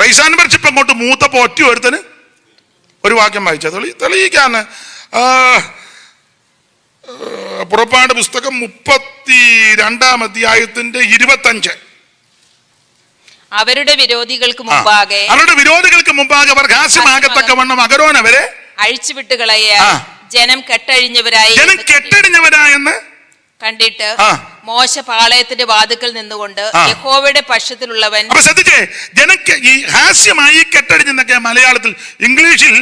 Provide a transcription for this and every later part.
Price and worship അങ്ങോട്ട് മൂത്തപ്പോ ഒറ്റ ഒരുത്തന് ഒരു വാക്യം വായിച്ച തെളിയിക്കാന്ന്. പുറപ്പാട് പുസ്തകം 32-ാം അധ്യായത്തിന്റെ 25. അവരുടെ വിരോധികൾക്ക് മുമ്പാകെ അവർ ഹാസ്യമാകത്തക്കവണ്ണം അഹരോൻ അവരെ അഴിച്ചുവിട്ട് കളയാൻ ജനം കെട്ടഴിഞ്ഞവരായെന്ന് കണ്ടിട്ട് മോശ പാളയത്തിന്റെ വാതിക്കൽ നിന്നുകൊണ്ട് യഹോവയുടെ പക്ഷത്തിലുള്ളവൻ. അപ്പൊ ശ്രദ്ധിച്ചേ, ജനക്ക് ഈ ഹാസ്യമായി കെട്ടടിഞ്ഞെന്നൊക്കെ മലയാളത്തിൽ, ഇംഗ്ലീഷിൽ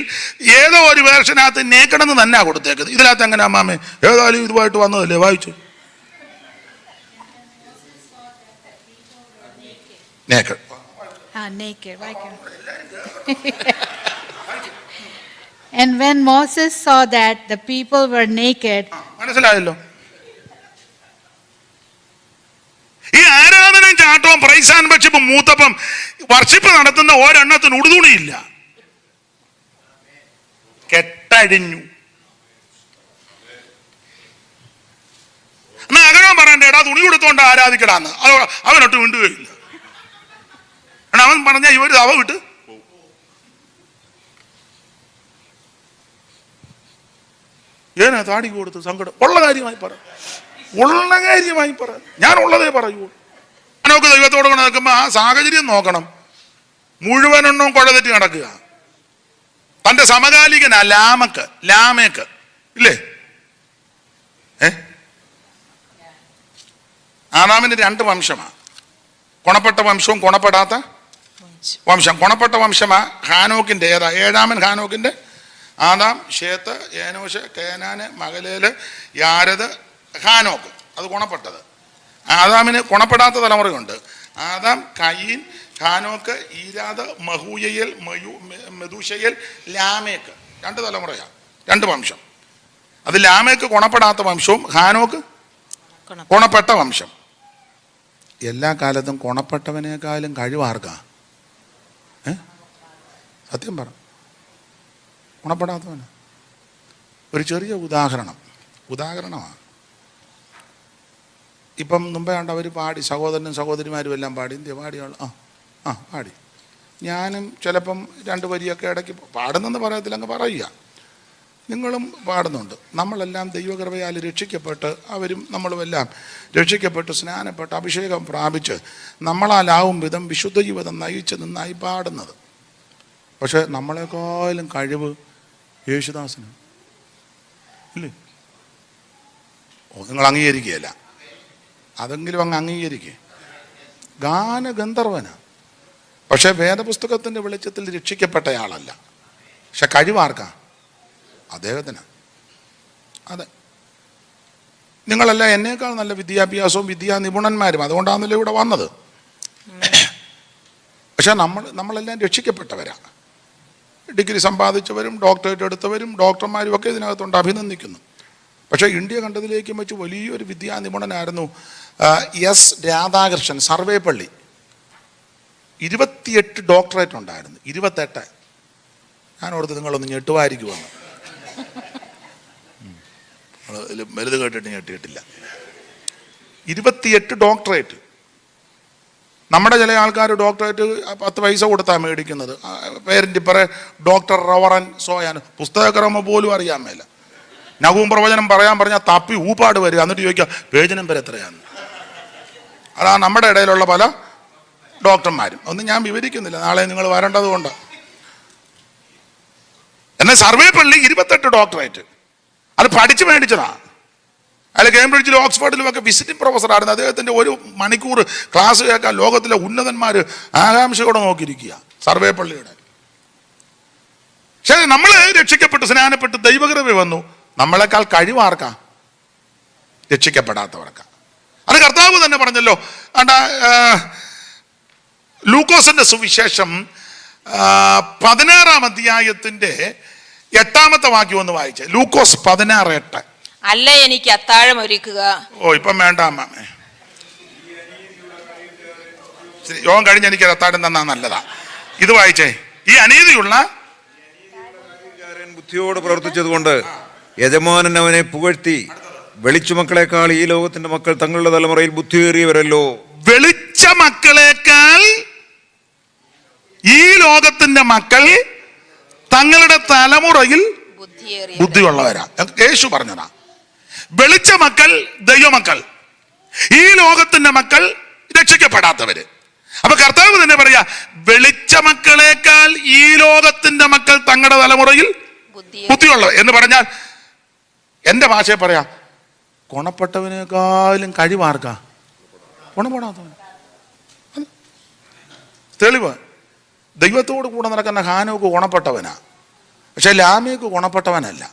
ഏതോ ഒരു വേർഷനകത്ത് നേക്കടെന്ന് തന്നെ കൊടുത്തേക്കുന്നത്. ഇതിനകത്ത് എങ്ങനെ അമ്മാമേ? ഏതായാലും ഇതുമായിട്ട് വന്നതല്ലേ, വായിച്ചു. Naked. And when Moses saw that the people were naked, മനസ്സിലായല്ലോ. ഈ ആരാധനയും ചാട്ടവും പ്രൈസ് ആൻഡ് വർഷിപ്പും മൂത്തപ്പം വർഷിപ്പ് നടത്തുന്ന ഒരെണ്ണത്തിന് ഉടുതുണിയില്ല, കെട്ടഴിഞ്ഞു. എന്നാ അകരം പറയണ്ടേ, എടാ തുണി കൊടുത്തോണ്ട് ആരാധിക്കടാന്ന്. അവനൊട്ട് മിണ്ടുകയില്ല. അവൻ പറഞ്ഞ ഇവര് അവ വിട്ട് ഏനാ താടി കൊടുത്ത് സങ്കടം. ഉള്ള കാര്യമായി പറ, ഞാൻ ഉള്ളതേ പറയൂ. ഞാനൊക്കെ ദൈവത്തോട് നടക്കുമ്പോൾ ആ സാഹചര്യം നോക്കണം. മുഴുവനെണ്ണം കുഴതെറ്റി നടക്കുക. തന്റെ സമകാലികനാ ലാമേക്ക് ഇല്ലേ? ആദാമിന് 2 വംശമാണ്, ഗുണപ്പെട്ട വംശവും ഗുണപ്പെടാത്ത വംശം. ഗുണപ്പെട്ട വംശമാ ഹാനോക്കിന്റെ. ഏതാ? 7-ാമൻ ഹാനോക്കിന്റെ. ആദാം, ശേത്ത്, ഏനോഷ്, കേനാന്, മഹലേല്, യാരദ്, ഹാനോക്ക്. അത് ഗുണപ്പെട്ടത്. ആദാമിന് ഗുണപ്പെടാത്ത തലമുറയുണ്ട്. ആദാം, കയീൻ, ഹാനോക്ക്, ഈരാദ്, മഹൂയൽ, മെദൂഷയൽ, ലാമേക്ക്. 2 തലമുറയാണ്, 2 വംശം. അത് ലാമേക്ക് ഗുണപ്പെടാത്ത വംശവും ഹാനോക്ക് ഗുണപ്പെട്ട വംശം. എല്ലാ കാലത്തും ഗുണപ്പെട്ടവനേക്കാളും കഴിവാർക്കാ? സത്യം പറ, ഗുണപ്പെടാത്തവന്. ഒരു ചെറിയ ഉദാഹരണമാണ്. ഇപ്പം മുമ്പേ കണ്ട് അവർ പാടി, സഹോദരനും സഹോദരിമാരും എല്ലാം പാടി. ഇന്ത്യ പാടിയുള്ള പാടി. ഞാനും ചിലപ്പം 2 വരിയൊക്കെ ഇടയ്ക്ക് പാടുന്നെന്ന് പറയത്തില്ല, അങ്ങ് പറയുക. നിങ്ങളും പാടുന്നുണ്ട്. നമ്മളെല്ലാം ദൈവകൃപയാൽ രക്ഷിക്കപ്പെട്ട്, അവരും നമ്മളുമെല്ലാം രക്ഷിക്കപ്പെട്ട്, സ്നാനപ്പെട്ട്, അഭിഷേകം പ്രാപിച്ച്, നമ്മളാലാവും വിധം വിശുദ്ധ ജീവിതം നയിച്ച് നിന്നായി പാടുന്നത്. പക്ഷെ നമ്മളെക്കാളും കഴിവ് യേശുദാസന് ഇല്ലേ? നിങ്ങൾ അംഗീകരിക്കുകയല്ല, അതെങ്കിലും അങ്ങ് അംഗീകരിക്കുക. ഗാനഗന്ധർവനാണ്. പക്ഷെ വേദപുസ്തകത്തിൻ്റെ വെളിച്ചത്തിൽ രക്ഷിക്കപ്പെട്ടയാളല്ല. പക്ഷെ കഴിവാർക്കാ? അദ്ദേഹത്തിന്. അതെ, നിങ്ങളല്ല എന്നേക്കാൾ നല്ല വിദ്യാഭ്യാസവും നിപുണന്മാരും, അതുകൊണ്ടാണല്ലോ ഇവിടെ വന്നത്. പക്ഷെ നമ്മളെല്ലാം രക്ഷിക്കപ്പെട്ടവരാണ്. ഡിഗ്രി സമ്പാദിച്ചവരും ഡോക്ടറേറ്റ് എടുത്തവരും ഡോക്ടർമാരും ഒക്കെ ഇതിനകത്തുണ്ട്, അഭിനന്ദിക്കുന്നു. പക്ഷേ ഇന്ത്യ കണ്ടതിലേക്കും വെച്ച് വലിയൊരു നിപുണനായിരുന്നു എസ് രാധാകൃഷ്ണൻ, സർവേപ്പള്ളി. 28 ഡോക്ടറേറ്റ് ഉണ്ടായിരുന്നു. 28. ഞാൻ ഓർത്ത് നിങ്ങളൊന്ന് ഞെട്ടുമായിരിക്കുമെന്ന്. വലുത് കേട്ടിട്ട് ഞെട്ടിയിട്ടില്ല. 28 ഡോക്ടറേറ്റ്. നമ്മുടെ ചില ആൾക്കാർ ഡോക്ടറേറ്റ് 10 പൈസ കൊടുത്താണ് മേടിക്കുന്നത്. പേരൻ്റ് പറ ഡോക്ടർ റവറൻ സോയാൻ, പുസ്തകക്രമം പോലും അറിയാൻ മേല. നവും പ്രവചനം പറയാൻ പറഞ്ഞാൽ തപ്പി ഊപ്പാട് വരിക, എന്നിട്ട് ചോദിക്കുക പേജ് നമ്പർ എത്രയാണ്. അതാണ് നമ്മുടെ ഇടയിലുള്ള പല ഡോക്ടർമാരും. ഒന്നും ഞാൻ വിവരിക്കുന്നില്ല, നാളെ നിങ്ങൾ വരേണ്ടത് കൊണ്ട്. എന്നാൽ സർവേപ്പള്ളി 28 ഡോക്ടറേറ്റ്. അത് പഠിച്ചു മേടിച്ചതാണ്. അയാൾ കേംബ്രിഡ്ജിലും ഓക്സ്ഫോർഡിലും ഒക്കെ വിസിറ്റിംഗ് പ്രൊഫസറായിരുന്നു. അദ്ദേഹത്തിൻ്റെ 1 മണിക്കൂർ ക്ലാസ് കേൾക്കാൻ ലോകത്തിലെ ഉന്നതന്മാർ ആകാംക്ഷയോടെ നോക്കിയിരിക്കുക, സർവേപ്പള്ളിയുടെ. പക്ഷേ നമ്മൾ രക്ഷിക്കപ്പെട്ട് സ്നാനപ്പെട്ട് ദൈവകൃപ വന്നു. നമ്മളെക്കാൾ കഴിവാർക്കാ? രക്ഷിക്കപ്പെടാത്തവർക്കാ. അത് കർത്താവ് തന്നെ പറഞ്ഞല്ലോ. ലൂക്കോസിന്റെ സുവിശേഷം 16-ാം അധ്യായത്തിന്റെ 8-ാമത്തെ വാക്യം ഒന്ന് വായിച്ചേ. ലൂക്കോസ് 16:8. അല്ല എനിക്ക് അത്താഴം ഒരുക്കുക. ഇപ്പം വേണ്ട അമ്മേ, യോഗം കഴിഞ്ഞ് എനിക്ക് അത്താഴം തന്നാ നല്ലതാ. ഇത് വായിച്ചേ. ഈ അനീതിയുള്ള ബുദ്ധിയോട് പ്രവർത്തിച്ചതുകൊണ്ട് യജമാനൻ അവനെ പുകഴ്ത്തി, വെളിച്ച മക്കളെക്കാൾ ഈ ലോകത്തിന്റെ മക്കൾ തങ്ങളുടെ തലമുറയിൽ ബുദ്ധിയേറിയവരല്ലോ. വെളിച്ച മക്കളെക്കാൾ ഈ ലോകത്തിന്റെ മക്കൾ തങ്ങളുടെ തലമുറയിൽ ബുദ്ധിയുള്ളവരാ. യേശു പറഞ്ഞതാ. വെളിച്ച മക്കൾ ദൈവമക്കൾ, ഈ ലോകത്തിന്റെ മക്കൾ രക്ഷിക്കപ്പെടാത്തവര്. അപ്പൊ കർത്താവ് തന്നെ പറയാ, വെളിച്ച മക്കളേക്കാൾ ഈ ലോകത്തിന്റെ മക്കൾ തങ്ങളുടെ തലമുറയിൽ ബുദ്ധിയുള്ളവർ എന്ന് പറഞ്ഞാൽ, എന്റെ ഭാഷയെ പറയാ, ഗുണപ്പെട്ടവനേക്കാളും കഴിവാർക്കാ? ഗുണപ്പെടാത്തവൻ. തെളിവ്, ദൈവത്തോട് കൂടെ നടക്കുന്ന ഹാനോക്ക് ഗുണപ്പെട്ടവനാ, പക്ഷെ ലാമേക്ക് ഗുണപ്പെട്ടവനല്ല.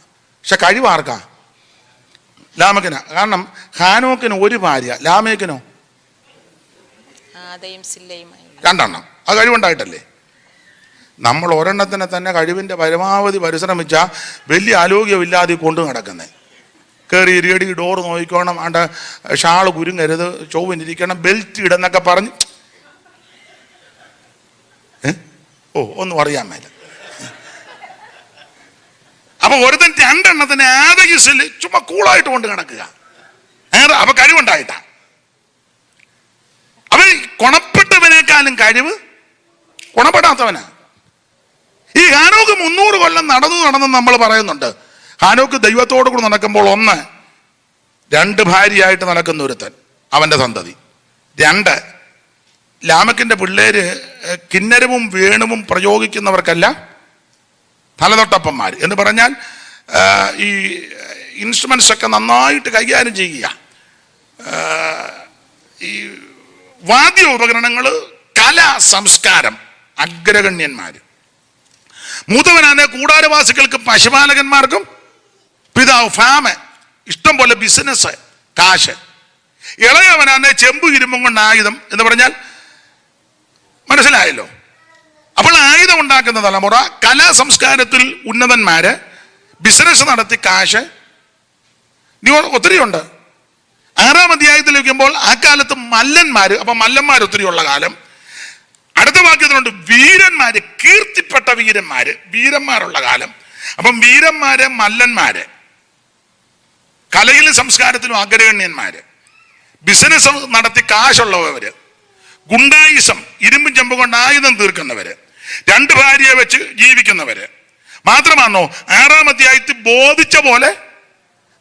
പക്ഷെ കഴിവാർക്കാ? ലാമക്കിനാ. കാരണം ഹാനോക്കിന് ഒരു ഭാര്യ, ലാമേക്കിനോ രണ്ടെണ്ണം. അത് കഴിവുണ്ടായിട്ടല്ലേ? നമ്മൾ ഒരെണ്ണത്തിനെ തന്നെ കഴിവിന്റെ പരമാവധി പരിശ്രമിച്ചാൽ വലിയ ആരോഗ്യമില്ലാതെ കൊണ്ടു നടക്കുന്നത്. കയറി ഇരിയടി, ഡോറ് നോക്കിക്കോണം, ആണ്ട് ഷാള് കുരുങ്ങരുത്, ചൊവ്വിനിരിക്കണം, ബെൽറ്റ് ഇടുന്നൊക്കെ പറഞ്ഞ് ഒന്നും അറിയാൻ മേല. അപ്പൊ ഒരുത്തൻ രണ്ടെണ്ണത്തിന് ആദഗിസിൽ ചുമ്മാ കൂളായിട്ട് കൊണ്ട് നടക്കുക. അപ്പൊ കഴിവുണ്ടായിട്ടാ. അവൻ ഗുണപ്പെട്ടവനേക്കാളും കഴിവ് ഗുണപ്പെടാത്തവനാ. ഈ ഹാനോക്ക് 300 കൊല്ലം നടന്നു നമ്മൾ പറയുന്നുണ്ട്. ഹാനോക്ക് ദൈവത്തോടു കൂടി നടക്കുമ്പോൾ 1, 2 ഭാര്യയായിട്ട് നടക്കുന്ന ഒരുത്തൻ, അവന്റെ സന്തതി. 2, ലാമക്കിന്റെ പിള്ളേര് കിന്നരവും വേണുവും പ്രയോഗിക്കുന്നവർക്കല്ല തലതൊട്ടപ്പന്മാർ എന്ന് പറഞ്ഞാൽ ഈ ഇൻസ്ട്രുമെന്റ്സ് ഒക്കെ നന്നായിട്ട് കൈകാര്യം ചെയ്യുക, ഈ വാദ്യ ഉപകരണങ്ങൾ, കല, സംസ്കാരം, അഗ്രഗണ്യന്മാർ. മൂത്തവനാണ് കൂടാരവാസികൾക്കും പശുപാലകന്മാർക്കും പിതാവ്, ഫാമ്, ഇഷ്ടം പോലെ ബിസിനസ്, കാശ്. ഇളയവനാണ് ചെമ്പ് ഇരുമ്പും കൊണ്ട് ആയുധം എന്ന് പറഞ്ഞാൽ മനസ്സിലായല്ലോ. അപ്പോൾ ആയുധം ഉണ്ടാക്കുന്ന തലമുറ, കലാ സംസ്കാരത്തിൽ ഉന്നതന്മാര്, ബിസിനസ് നടത്തി കാശ്, ഒത്തിരിയുണ്ട്. 6-ാം അധ്യായത്തിൽ വയ്ക്കുമ്പോൾ ആ കാലത്ത് മല്ലന്മാര്, അപ്പൊ മല്ലന്മാർ ഒത്തിരിയുള്ള കാലം. അടുത്ത വാക്യത്തിലുണ്ട് വീരന്മാര്, കീർത്തിപ്പെട്ട വീരന്മാരുള്ള കാലം. അപ്പം വീരന്മാര്, മല്ലന്മാര്, കലയിലും സംസ്കാരത്തിലും അഗ്രഗണ്യന്മാര്, ബിസിനസ് നടത്തി കാശുള്ളവര്, ഗുണ്ടായിസം, ഇരുമ്പും ചെമ്പ് കൊണ്ട് ആയുധം തീർക്കുന്നവര്, 2 ഭാര്യയെ വെച്ച് ജീവിക്കുന്നവര്. മാത്രമാണോ 6-ാം അധ്യായത്തിൽ ബോധിച്ച പോലെ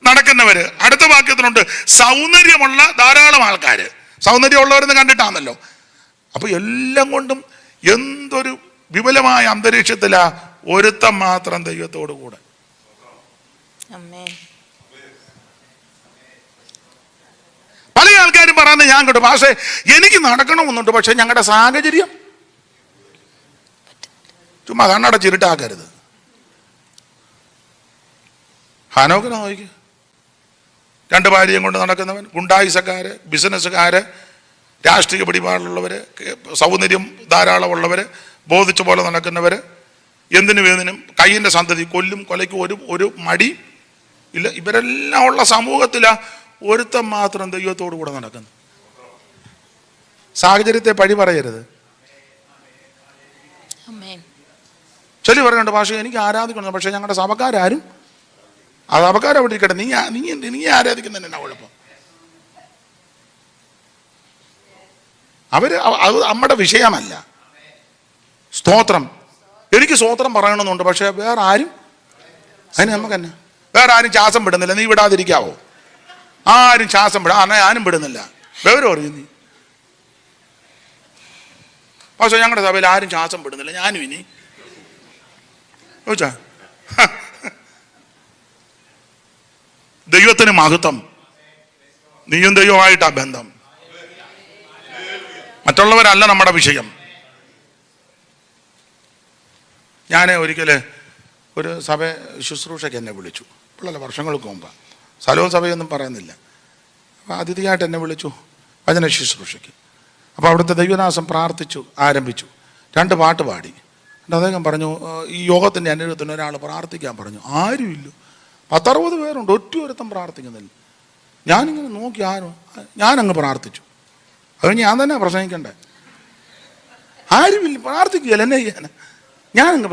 നടക്കുന്നവര്. അടുത്ത വാക്യത്തിലുണ്ട് സൗന്ദര്യമുള്ള ധാരാളം ആൾക്കാര്. സൗന്ദര്യമുള്ളവരെന്ന് കണ്ടിട്ടാണല്ലോ. അപ്പൊ എല്ലാം കൊണ്ടും എന്തൊരു വിപുലമായ അന്തരീക്ഷത്തിലാ ഒരുത്തം മാത്രം ദൈവത്തോടു കൂടെ. പല ആൾക്കാരും പറയുന്നത് ഞാൻ കേട്ടു, പക്ഷേ എനിക്ക് നടക്കണമെന്നുണ്ട്, പക്ഷെ ഞങ്ങളുടെ സാഹചര്യം. ചുമ്മാ കണ്ണടച്ചിരുട്ടാക്കരുത്. ഹാനോക്കിനെ നോക്കി, 2 ഭാര്യയും കൊണ്ട് നടക്കുന്നവൻ, ഗുണ്ടായിസക്കാര്, ബിസിനസ്സുകാര്, രാഷ്ട്രീയ പിടിപാടുള്ളവര്, സൗന്ദര്യം ധാരാളമുള്ളവര്, ബോധിച്ച പോലെ നടക്കുന്നവര്, എന്തിനും കയ്യിന്റെ സന്തതി, കൊലയ്ക്കും ഒരു മടി ഇല്ല. ഇവരെല്ലാം ഉള്ള സമൂഹത്തിലാ ഒരുത്തം മാത്രം ദൈവത്തോടു കൂടെ നടക്കുന്നു. സാഹചര്യത്തെ പഴി പറയരുത്. ചൊല്ലി പറയുന്നുണ്ട്, പക്ഷേ എനിക്ക് ആരാധിക്കണം, പക്ഷെ ഞങ്ങളുടെ സഭക്കാരും ആ സഭക്കാരെ അവിടെ ഇരിക്കട്ടെ, നീ ആരാധിക്കുന്നതന്നെ എന്നാ കുഴപ്പം? അത് നമ്മുടെ വിഷയമല്ല. സ്തോത്രം, എനിക്ക് സ്തോത്രം പറയണമെന്നുണ്ട്, പക്ഷെ വേറെ ആരും അതിന് നമുക്ക് തന്നെ വേറെ ആരും ശ്വാസം വിടുന്നില്ല. നീ വിടാതിരിക്കാവോ? ആരും ശ്വാസം ഞാനും വിടുന്നില്ല. വേറെ പറയും നീ, പക്ഷെ ഞങ്ങളുടെ സഭയിൽ ആരും ശ്വാസം വിടുന്നില്ല, ഞാനും ഇനി ചോദിച്ചാ. ദൈവത്തിന് മഹത്വം. നീയും ദൈവമായിട്ടാ ബന്ധം, മറ്റുള്ളവരല്ല നമ്മുടെ വിഷയം. ഞാൻ ഒരിക്കല് ഒരു സഭ ശുശ്രൂഷയ്ക്ക് എന്നെ വിളിച്ചു, പിള്ളേർ വർഷങ്ങൾക്ക് മുമ്പ്. സ്ഥലവും സഭയൊന്നും പറയുന്നില്ല. അപ്പോൾ അതിഥിയായിട്ട് എന്നെ വിളിച്ചു വചന ശുശ്രൂഷയ്ക്ക്. അപ്പോൾ അവിടുത്തെ ദൈവദാസം പ്രാർത്ഥിച്ചു, ആരംഭിച്ചു. 2 പാട്ട് പാടി. എന്നിട്ട് അദ്ദേഹം പറഞ്ഞു, ഈ യോഗത്തിൻ്റെ അനുഭവത്തിന് ഒരാൾ പ്രാർത്ഥിക്കാൻ പറഞ്ഞു. ആരുമില്ല, 10-60 പേരുണ്ട്, ഒരുത്തം പ്രാർത്ഥിക്കുന്നില്ല. ഞാനിങ്ങനെ നോക്കി, ഞാനങ്ങ് പ്രാർത്ഥിച്ചു. അത് ഞാൻ തന്നെ പ്രസംഗിക്കണ്ടേ? ആരുമില്ല, പ്രാർത്ഥിക്കുകയല്ല, എന്നെ ചെയ്യാൻ. ഞാനങ്ങ്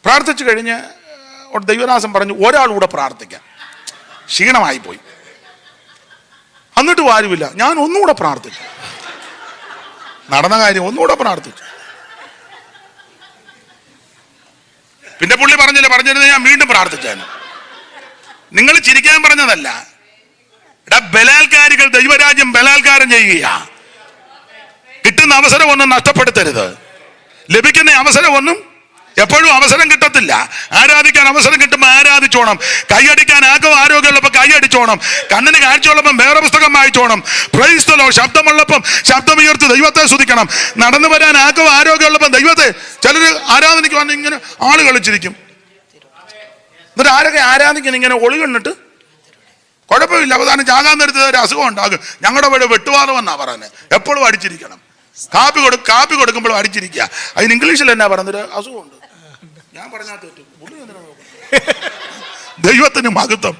പ്രാർത്ഥിച്ചു കഴിഞ്ഞ് ദൈവദാസൻ പറഞ്ഞു, ഒരാൾ കൂടെ പ്രാർത്ഥിക്കാം. ക്ഷീണമായി പോയി. എന്നിട്ടും ആരുമില്ല. ഞാൻ ഒന്നുകൂടെ പ്രാർത്ഥിച്ചു. നടന്ന കാര്യം ഒന്നുകൂടെ പ്രാർത്ഥിച്ചു. പിന്നെ പുള്ളി പറഞ്ഞിരുന്നത് ഞാൻ വീണ്ടും പ്രാർത്ഥിച്ചാണ്. നിങ്ങൾ ചിരിക്കാൻ പറഞ്ഞതല്ല. എടാ, ബലാത്കാരികൾ ദൈവരാജ്യം ബലാത്കാരം ചെയ്യുക. കിട്ടുന്ന അവസരം ഒന്നും നഷ്ടപ്പെടുത്തരുത്. ലഭിക്കുന്ന അവസരമൊന്നും എപ്പോഴും അവസരം കിട്ടത്തില്ല. ആരാധിക്കാൻ അവസരം കിട്ടുമ്പോൾ ആരാധിച്ചോണം. കൈയടിക്കാൻ ആരോഗ്യമുള്ളപ്പോൾ കൈയടിച്ചോണം. കണ്ണിന് കാഴ്ചയുള്ളപ്പം വേറെ പുസ്തകം വായിച്ചോണം. Praise the Lord. ശബ്ദമുള്ളപ്പം ശബ്ദമുയർത്തി ദൈവത്തെ സ്തുതിക്കണം. നടന്നു വരാൻ ആരോഗ്യമുള്ളപ്പം ദൈവത്തെ. ചിലർ ആരാധനയ്ക്ക് വന്ന് ഇങ്ങനെ ആള് കളിച്ചിരിക്കും. എന്നിട്ട് ആരൊക്കെ ആരാധിക്കണം ഇങ്ങനെ ഒളി കണ്ടിട്ട് കുഴപ്പമില്ല. അവസാനം ചാകാൻ നേരത്തെ ഒരു അസുഖം ഉണ്ടാകും. ഞങ്ങളുടെ വീട് വെട്ടുവാദം എന്നാ പറയുന്നത്. എപ്പോഴും അടിച്ചിരിക്കണം. കാപ്പി കൊടുക്കുമ്പോഴും അടിച്ചിരിക്കുക. അതിന് ഇംഗ്ലീഷിൽ എന്നാ പറയുന്നൊരു അസുഖമുണ്ട്. ഞാൻ പറഞ്ഞാൽ തെറ്റു. ദൈവത്തിന് മഹത്വം.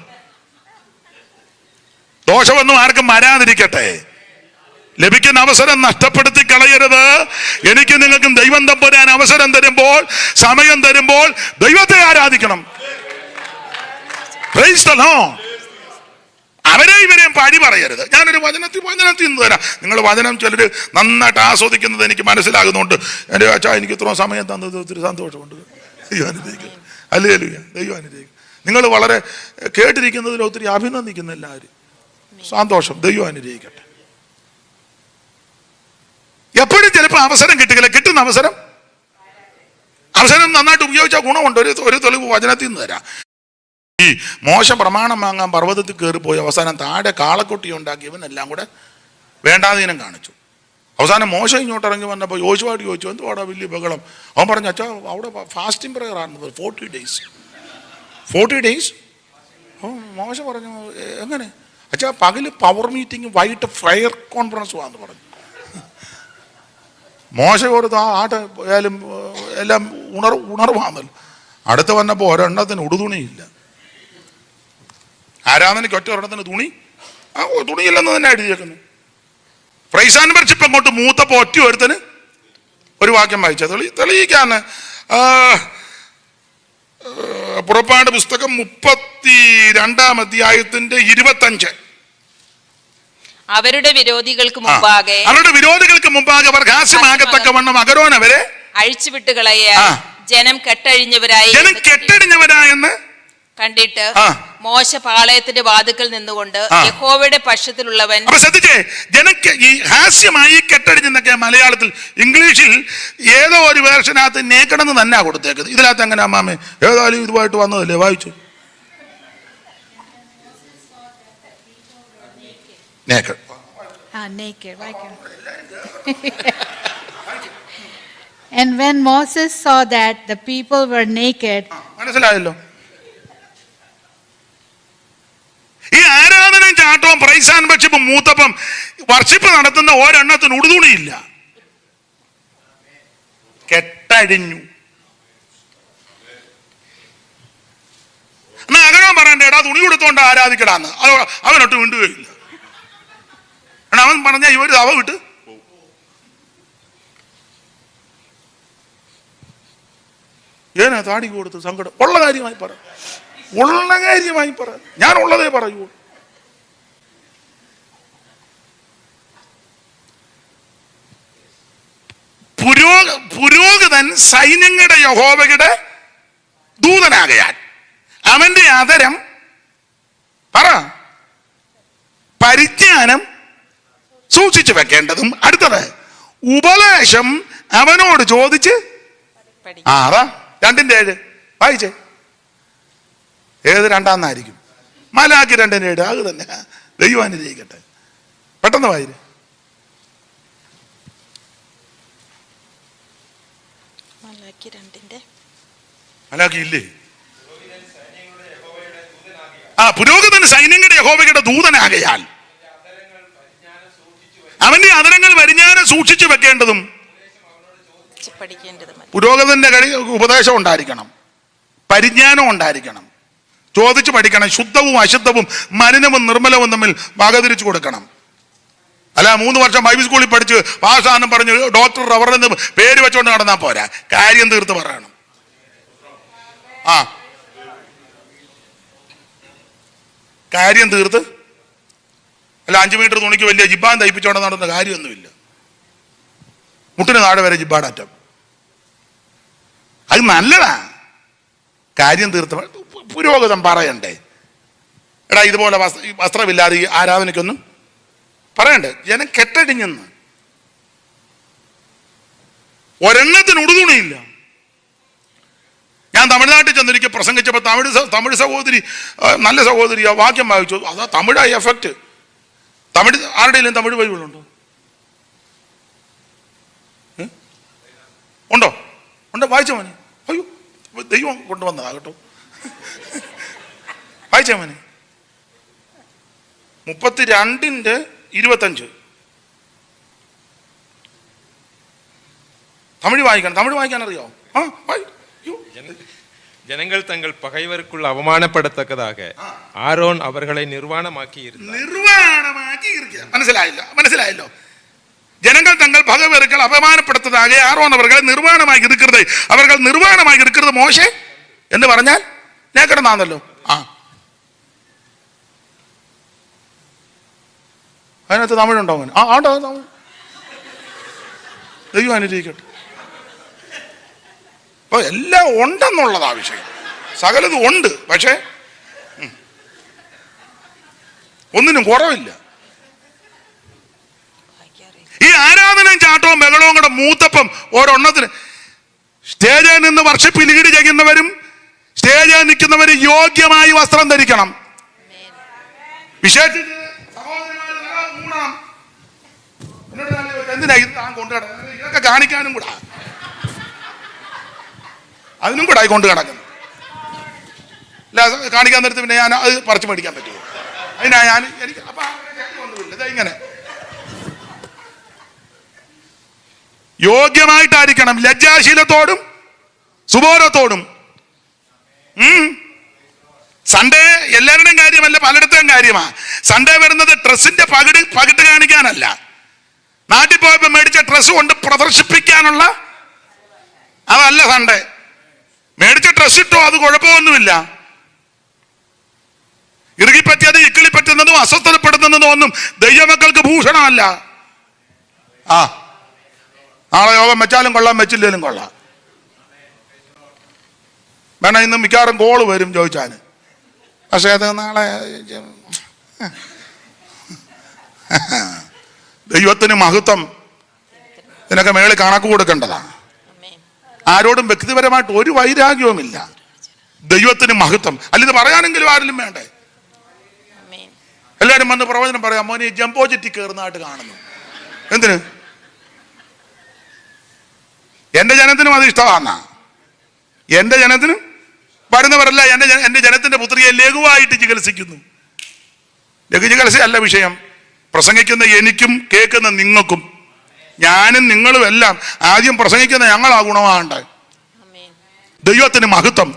ദോഷമൊന്നും ആർക്കും വരാതിരിക്കട്ടെ. ലഭിക്കുന്ന അവസരം നഷ്ടപ്പെടുത്തി കളയരുത്. എനിക്ക് നിങ്ങൾക്കും ദൈവം തമ്പുരാൻ അവസരം തരുമ്പോൾ, സമയം തരുമ്പോൾ ദൈവത്തെ ആരാധിക്കണം. Praise the Lord. ഇവരെയും പഴി പറയരുത്. ഞാനൊരു വചനത്തിൽ നിന്ന് തരാം. നിങ്ങൾ വചനം ചിലർ നന്നായിട്ട് ആസ്വദിക്കുന്നത് എനിക്ക് മനസ്സിലാകുന്നുണ്ട്. എൻ്റെ അച്ഛാ എനിക്ക് ഇത്രയും സമയം തന്നത് ഒത്തിരി സന്തോഷമുണ്ട്. ദൈവം അനുഗ്രഹിക്കും. ഹല്ലേലൂയ. ദൈവം അനുഗ്രഹിക്കും. നിങ്ങൾ വളരെ കേട്ടിരിക്കുന്നതിൽ ഒത്തിരി അഭിനന്ദിക്കുന്ന എല്ലാവരും സന്തോഷം. ദൈവം അനുഗ്രഹിക്കട്ടെ. എപ്പോഴും ചിലപ്പോൾ അവസരം കിട്ടുകയില്ല. കിട്ടുന്ന അവസരം നന്നായിട്ട് ഉപയോഗിച്ച ഗുണമുണ്ട്. ഒരു തെളിവ് വചനത്തിൽ നിന്ന് തരാം. ഈ മോശ പ്രമാണം വാങ്ങാൻ പർവ്വതത്തിൽ കയറിപ്പോയി അവസാനം താഴെ കാളക്കുട്ടി ഉണ്ടാക്കിയവനെല്ലാം കൂടെ വേണ്ടാതീനം കാണിച്ചു. അവസാനം മോശ ഇങ്ങോട്ട് ഇറങ്ങി വന്നപ്പോൾ യോശുവായിട്ട് ചോദിച്ചു, എന്തുവാടാ വലിയ ബഹളം? അവൻ പറഞ്ഞു, അച്ഛാ അവിടെ ഫാസ്റ്റിംഗ് പ്രയർ ആണ് 40 days. മോശ പറഞ്ഞു, എങ്ങനെ? അച്ഛാ പകല് പവർ മീറ്റിംഗ്, വൈകിട്ട് ഫയർ കോൺഫറൻസും ആണെന്ന് പറഞ്ഞു. മോശ കൊടുത്ത് ആട്ടെ ആയാലും എല്ലാം ഉണർവാന്നല്ലോ. അടുത്ത് വന്നപ്പോൾ ഒരെണ്ണത്തിന് ഉടുതുണിയില്ല. ആരാധനയ്ക്ക് ഒറ്റ ഒരെണ്ണത്തിന് തുണിയില്ലെന്ന് തന്നെ എഴുതിയേക്കുന്നു. പ്രൈസ് ആൻഡ് വർഷിപ്പ് അങ്ങോട്ട് മൂത്തപ്പോൾ ഒറ്റ ഒരുത്തന് ഒരു വാക്യം വായിച്ച തെളിയിക്കാന്ന്. പുറപ്പാട് പുസ്തകം 32-ാം അധ്യായത്തിന്റെ 25. അവരുടെ വിരോധികൾക്ക് മുമ്പാകെ അവർ ഹാസ്യമാകത്തക്കവണ്ണം അഹരോൻ അവരെ അഴിച്ചുവിട്ട് കളയാൻ ജനം കെട്ടഴിഞ്ഞവരായെന്ന് കണ്ടിട്ട് മോശ പാളയത്തിന്റെ വാതിക്കൽ നിന്നുകൊണ്ട് യഹോവയുടെ പക്ഷത്തിലുള്ളവൻ. അപ്പൊ ശ്രദ്ധിച്ചേ, ജനക്ക് ഈ ഹാസ്യമായി കെട്ടടിഞ്ഞെന്നൊക്കെ മലയാളത്തിൽ, ഇംഗ്ലീഷിൽ ഏതോ ഒരു വേർഷനകത്ത് നേക്കടെന്ന് തന്നെ കൊടുത്തേക്കുന്നത്. ഇതിനകത്ത് എങ്ങനെ അമ്മാമേ? ഏതായാലും ഇതുമായിട്ട് വന്നതല്ലേ, വായിച്ചു. naked. And when Moses saw that the people were naked, മനസ്സിലായല്ലോ. ഈ ആരാധനയും ചാട്ടവും പ്രൈസ് ആൻഡ് വർഷിപ്പും മൂത്തപ്പം വർഷിപ്പ് നടത്തുന്ന ഒരെണ്ണത്തിന് ഉടുതുണിയില്ല, കെട്ടഴിഞ്ഞു. എന്നാ അകരാൻ പറയണ്ടേ, എടാ തുണി കൊടുത്തോണ്ട് ആരാധിക്കടാന്ന്. അവനൊട്ട് മിണ്ടുകയില്ല. അവൻ പറഞ്ഞ ഇവര് അവ വിട്ട് ഏനാ താടി കൊടുത്ത് സങ്കടം. ഉള്ള കാര്യമായി പറ. ഞാൻ ഉള്ളതേ പറയൂ. പുരോഹിതൻ സൈന്യങ്ങളുടെ യഹോവയുടെ ദൂതനാകയാൽ അവന്റെ അധരം പരിജ്ഞാനം സൂക്ഷിച്ചു വെക്കേണ്ടതും. അടുത്തത് ഉപദേശം അവനോട് ചോദിച്ച്. അതാ 2:7 വായിച്ചേ. ഏത് 2-ാന്നായിരിക്കും? മലാക്കി 2:7 അത് തന്നെ. ദൈവം അനുഗ്രഹിക്കട്ടെ. പെട്ടെന്ന് വായിര്. മലാക്കി ഇല്ലേ? പുരോഹിതൻ സൈന്യങ്ങളുടെ യഹോവയുടെ ദൂതനാകയാൽ അവന്റെ അധരങ്ങൾ പരിജ്ഞാനം സൂക്ഷിച്ചു വെക്കേണ്ടതും. പുരോഹിതന്റെ ഉപദേശം ഉണ്ടായിരിക്കണം, പരിജ്ഞാനം ഉണ്ടായിരിക്കണം, ചോദിച്ചു പഠിക്കണം, ശുദ്ധവും അശുദ്ധവും മലിനവും നിർമ്മലവും തമ്മിൽ വകതിരിച്ചു കൊടുക്കണം. അല്ല 3 വർഷം ബൈബിൾ സ്കൂളിൽ പഠിച്ച് പാസ്സാണെന്ന് പറഞ്ഞ് ഡോക്ടർ റവറെന്ന് പേര് വെച്ചോണ്ട് നടന്നാൽ പോരാ. കാര്യം തീർത്ത് പറയണം. കാര്യം തീർത്ത്. അല്ല 5 മീറ്റർ തുണിക്ക് വലിയ ജിബ്ബാൻ തയ്പ്പിച്ചോണ്ട് നടന്ന കാര്യമൊന്നുമില്ല. മുട്ടിന് താഴെ വരെ ജിബ്ബാടറ്റം. അത് നല്ലതാ. കാര്യം തീർത്ത് പുരോഗതം പറയണ്ടേ? എടാ ഇതുപോലെ വസ്ത്രമില്ലാതെ ഈ ആരാധനയ്ക്കൊന്നും പറയണ്ടേ? ജനം കെട്ടടിഞ്ഞെന്ന്. ഒരെണ്ണത്തിന് ഉടുതുണിയില്ല. ഞാൻ തമിഴ്നാട്ടിൽ ചെന്നിരിക്കും പ്രസംഗിച്ചപ്പോൾ തമിഴ് സഹോദരി, നല്ല സഹോദരിയാ, വാക്യം വായിച്ചു. അതാ തമിഴായി എഫക്റ്റ്. തമിഴ് ആരുടെയും തമിഴ് ബൈബിളുണ്ടോ? ഉണ്ടോ? ഉണ്ടോ? വായിച്ച മോനെ. അയ്യോ, ദൈവം കൊണ്ടുവന്നതാ കേട്ടോ. വായിച്ച മോനെ. 32:25 തമിഴ് വായിക്കണം. തമിഴ് വായിക്കാൻ അറിയാമോ? ஜனங்கள் தங்கள் பகைவருக்குள் அவமானப்படத்தக்கதாக ஆரோன் அவர்களை நிர்வாணமாக்கி മനസ്സിലായല്ലോ. ജനങ്ങൾ തങ്ങൾ പകവരുക്കൾ അപമാനപ്പെടുത്തതാകെ ആരോൻ അവர்களை നിർവാണമായി இருக்கிறது. അവர்கள் നിർവാണമായി இருக்கிறது മോശെ എന്ന് പറഞ്ഞാൽ ലേഖനമാണല്ലോ. അതിനകത്ത് തമിഴുണ്ടോ? അങ്ങനെ ആണ്ടോ? ദൈവം അനുഗ്രഹിക്കട്ടെ. അപ്പൊ എല്ലാം ഉണ്ടെന്നുള്ളതാ വിഷയം. സകലതും ഉണ്ട്, പക്ഷേ ഒന്നിനും കുറവില്ല. ഈ ആരാധനയും ചാട്ടവും ബഹളവും കൂടെ മൂത്തപ്പം ഓരോണ്ണത്തിന് സ്റ്റേജിൽ നിന്ന് വർഷിപ്പ് ലീഡ് ചെയ്യുന്നവരും സ്റ്റേജിൽ നിൽക്കുന്നവരും യോഗ്യമായി വസ്ത്രം ധരിക്കണം. വിശേഷിച്ച് എന്തിനാ ഇത് താൻ കൊണ്ടുകിടക്കുന്നത്? ഇതൊക്കെ കാണിക്കാനും കൂടാ, അതിനും കൂടെ ആയി കൊണ്ട് കിടക്കുന്നു. അല്ല, കാണിക്കാൻ നേരത്ത് പിന്നെ ഞാൻ അത് പറിച്ചു മേടിക്കാൻ പറ്റുമോ? അതിനാ ഞാൻ എനിക്ക് അപ്പൊ ഒന്നുമില്ല. ഇങ്ങനെ യോഗ്യമായിട്ടായിരിക്കണം, ലജ്ജാശീലത്തോടും സുബോധത്തോടും. സൺഡേ എല്ലാവരുടെയും കാര്യമല്ല, പലയിടത്തെയും കാര്യമാ. സൺഡേ വരുന്നത് ഡ്രസ്സിന്റെ പകിട്ട് കാണിക്കാനല്ല, നാട്ടിൽ പോയപ്പോ മേടിച്ച ഡ്രസ്സ് കൊണ്ട് പ്രദർശിപ്പിക്കാനുള്ള അതല്ല സൺഡേ. മേടിച്ച ഡ്രസ് ഇട്ടോ, അത് കുഴപ്പമൊന്നുമില്ല. ഇറുകിപ്പറ്റിയത് ഇക്കിളിപ്പറ്റുന്നതും അസ്വസ്ഥതപ്പെടുത്തുന്നതും ഒന്നും ദൈവമക്കൾക്ക് ഭൂഷണമല്ല. നാളെ യോഗം വെച്ചാലും കൊള്ളാം, വെച്ചില്ലേലും കൊള്ളാം. വേണം ഇന്ന് മിക്കവാറും കോള് വരും ചോദിച്ചാന്. പക്ഷേ അത് നാളെ ദൈവത്തിന് മഹത്വം. ഇതിനൊക്കെ മേളിൽ കണക്ക് കൊടുക്കേണ്ടതാണ്. ആരോടും വ്യക്തിപരമായിട്ട് ഒരു വൈരാഗ്യവുമില്ല. ദൈവത്തിന് മഹത്വം. അല്ലിത് പറയാനെങ്കിലും ആരെങ്കിലും വേണ്ടേ? എല്ലാവരും വന്ന് പ്രവചനം പറയാം. മോനെ ജംബോ ജെറ്റി കയറുന്നതായിട്ട് കാണുന്നു. എന്തിന്? എന്റെ ജനത്തിനും അത് ഇഷ്ടമാണ്. എന്റെ ജനത്തിനും വരുന്നവരല്ല എന്റെ ജനത്തിന്റെ പുത്രിയെ ലഘുവായിട്ട് ചികിത്സിക്കുന്നു. ലഘു ചികിത്സയല്ല വിഷയം. പ്രസംഗിക്കുന്ന എനിക്കും കേൾക്കുന്ന നിങ്ങൾക്കും, ഞാനും നിങ്ങളും എല്ലാം ആദ്യം പ്രസംഗിക്കുന്ന ഞങ്ങളാ ഗുണമാണ്ട്. ദൈവത്തിന് മഹത്വം.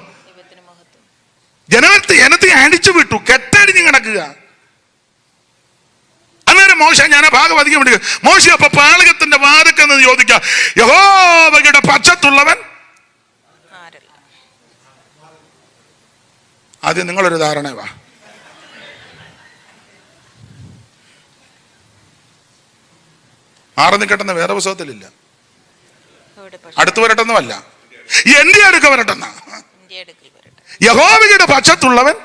ജനത്തെ അടിച്ചു വിട്ടു, കെട്ടടിഞ്ഞ് കിടക്കുക. അന്നേരം മോശ, ഞാൻ ആ ഭാഗം അധികം വിടുക. മോശ അപ്പൊ പാളകത്തിന്റെ വാതിക്കെന്ന് ചോദിക്കുക, യഹോവയുടെ പക്ഷത്തുള്ളവൻ. ആദ്യം നിങ്ങളൊരു ധാരണ വാ. മാറി നിൽക്കട്ടെന്ന് വേറെ പുസ്തകത്തിലില്ല. അടുത്തു വരട്ടെന്നുമല്ല, എന്റെ അടുക്ക വരട്ടെന്ന. യഹോവയുടെ പക്ഷത്തുള്ളവൻ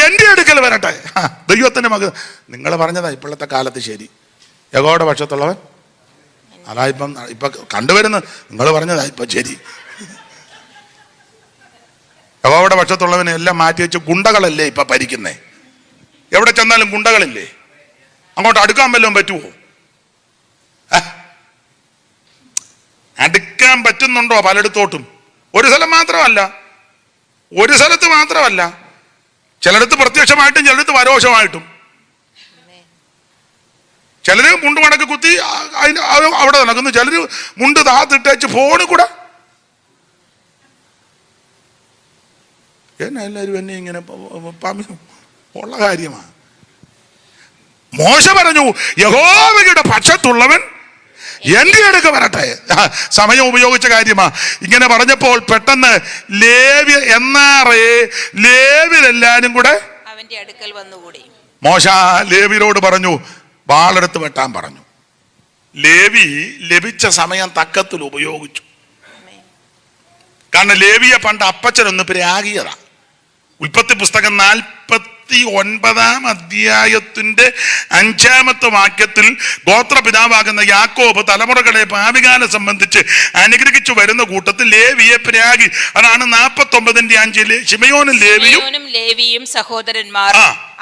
എന്റെ അടുക്കൽ വരട്ടെ. ദൈവത്തിന്റെ മകൻ. നിങ്ങൾ പറഞ്ഞതാ ഇപ്പോഴത്തെ കാലത്ത് ശരി. യഹോവയുടെ പക്ഷത്തുള്ളവൻ അതാ ഇപ്പൊ കണ്ടുവരുന്ന. നിങ്ങൾ പറഞ്ഞതാ ഇപ്പൊ ശരി. യഹോവയുടെ പക്ഷത്തുള്ളവനെ എല്ലാം മാറ്റി വെച്ച് ഗുണ്ടകളല്ലേ ഇപ്പൊ ഭരിക്കുന്നേ. എവിടെ ചെന്നാലും ഗുണ്ടകളില്ലേ? അങ്ങോട്ട് അടുക്കാൻ വല്ലതും പറ്റുമോ? അടുക്കാൻ പറ്റുന്നുണ്ടോ? പലയിടത്തോട്ടും. ഒരു സ്ഥലത്ത് മാത്രമല്ല, ചിലടത്ത് പ്രത്യക്ഷമായിട്ടും ചിലടത്ത് പരോക്ഷമായിട്ടും. ചിലര് മുണ്ട് മടക്കി കുത്തി അവിടെ നടക്കുന്നു, ചിലര് മുണ്ട് താത്തിട്ടേച്ച് ഫോണിൽ കൂടെ. എന്നാ എല്ലാവരും എന്നെ ഇങ്ങനെ ഉള്ള കാര്യമാണ്. മോശ പറഞ്ഞു, യഹോവയുടെ പക്ഷത്തുള്ളവൻ എന്റെ അടുക്ക വരട്ടെ. സമയം ഉപയോഗിച്ച കാര്യമാ. ഇങ്ങനെ പറഞ്ഞപ്പോൾ പെട്ടെന്ന് ലേവ്യരെല്ലാരും കൂടെ അവന്റെ അടുക്കൽ വന്നുകൂടി. മോശ ലേവ്യരോട് പറഞ്ഞു, വാളെടുത്ത് വെട്ടാൻ പറഞ്ഞു. ലേവി ലഭിച്ച സമയം തക്കത്തിൽ ഉപയോഗിച്ചു. കാരണം ലേവിയെ പണ്ട് അപ്പച്ചനൊന്ന് പ്രാഗിയതാ. ഉൽപ്പത്തി പുസ്തകം 49 അധ്യായത്തിന്റെ 5-ാമത്തെ വാക്യത്തിൽ ഗോത്രപിതാവാകുന്ന യാക്കോബ് തലമുറകളെ ഭാവികാലം സംബന്ധിച്ച് അനുഗ്രഹിച്ചു വരുന്ന കൂട്ടത്തിൽ ലേവിയെ പ്രാഗി. അതാണ് 49:5 ശിമയോനും ലേവിയും സഹോദരന്മാർ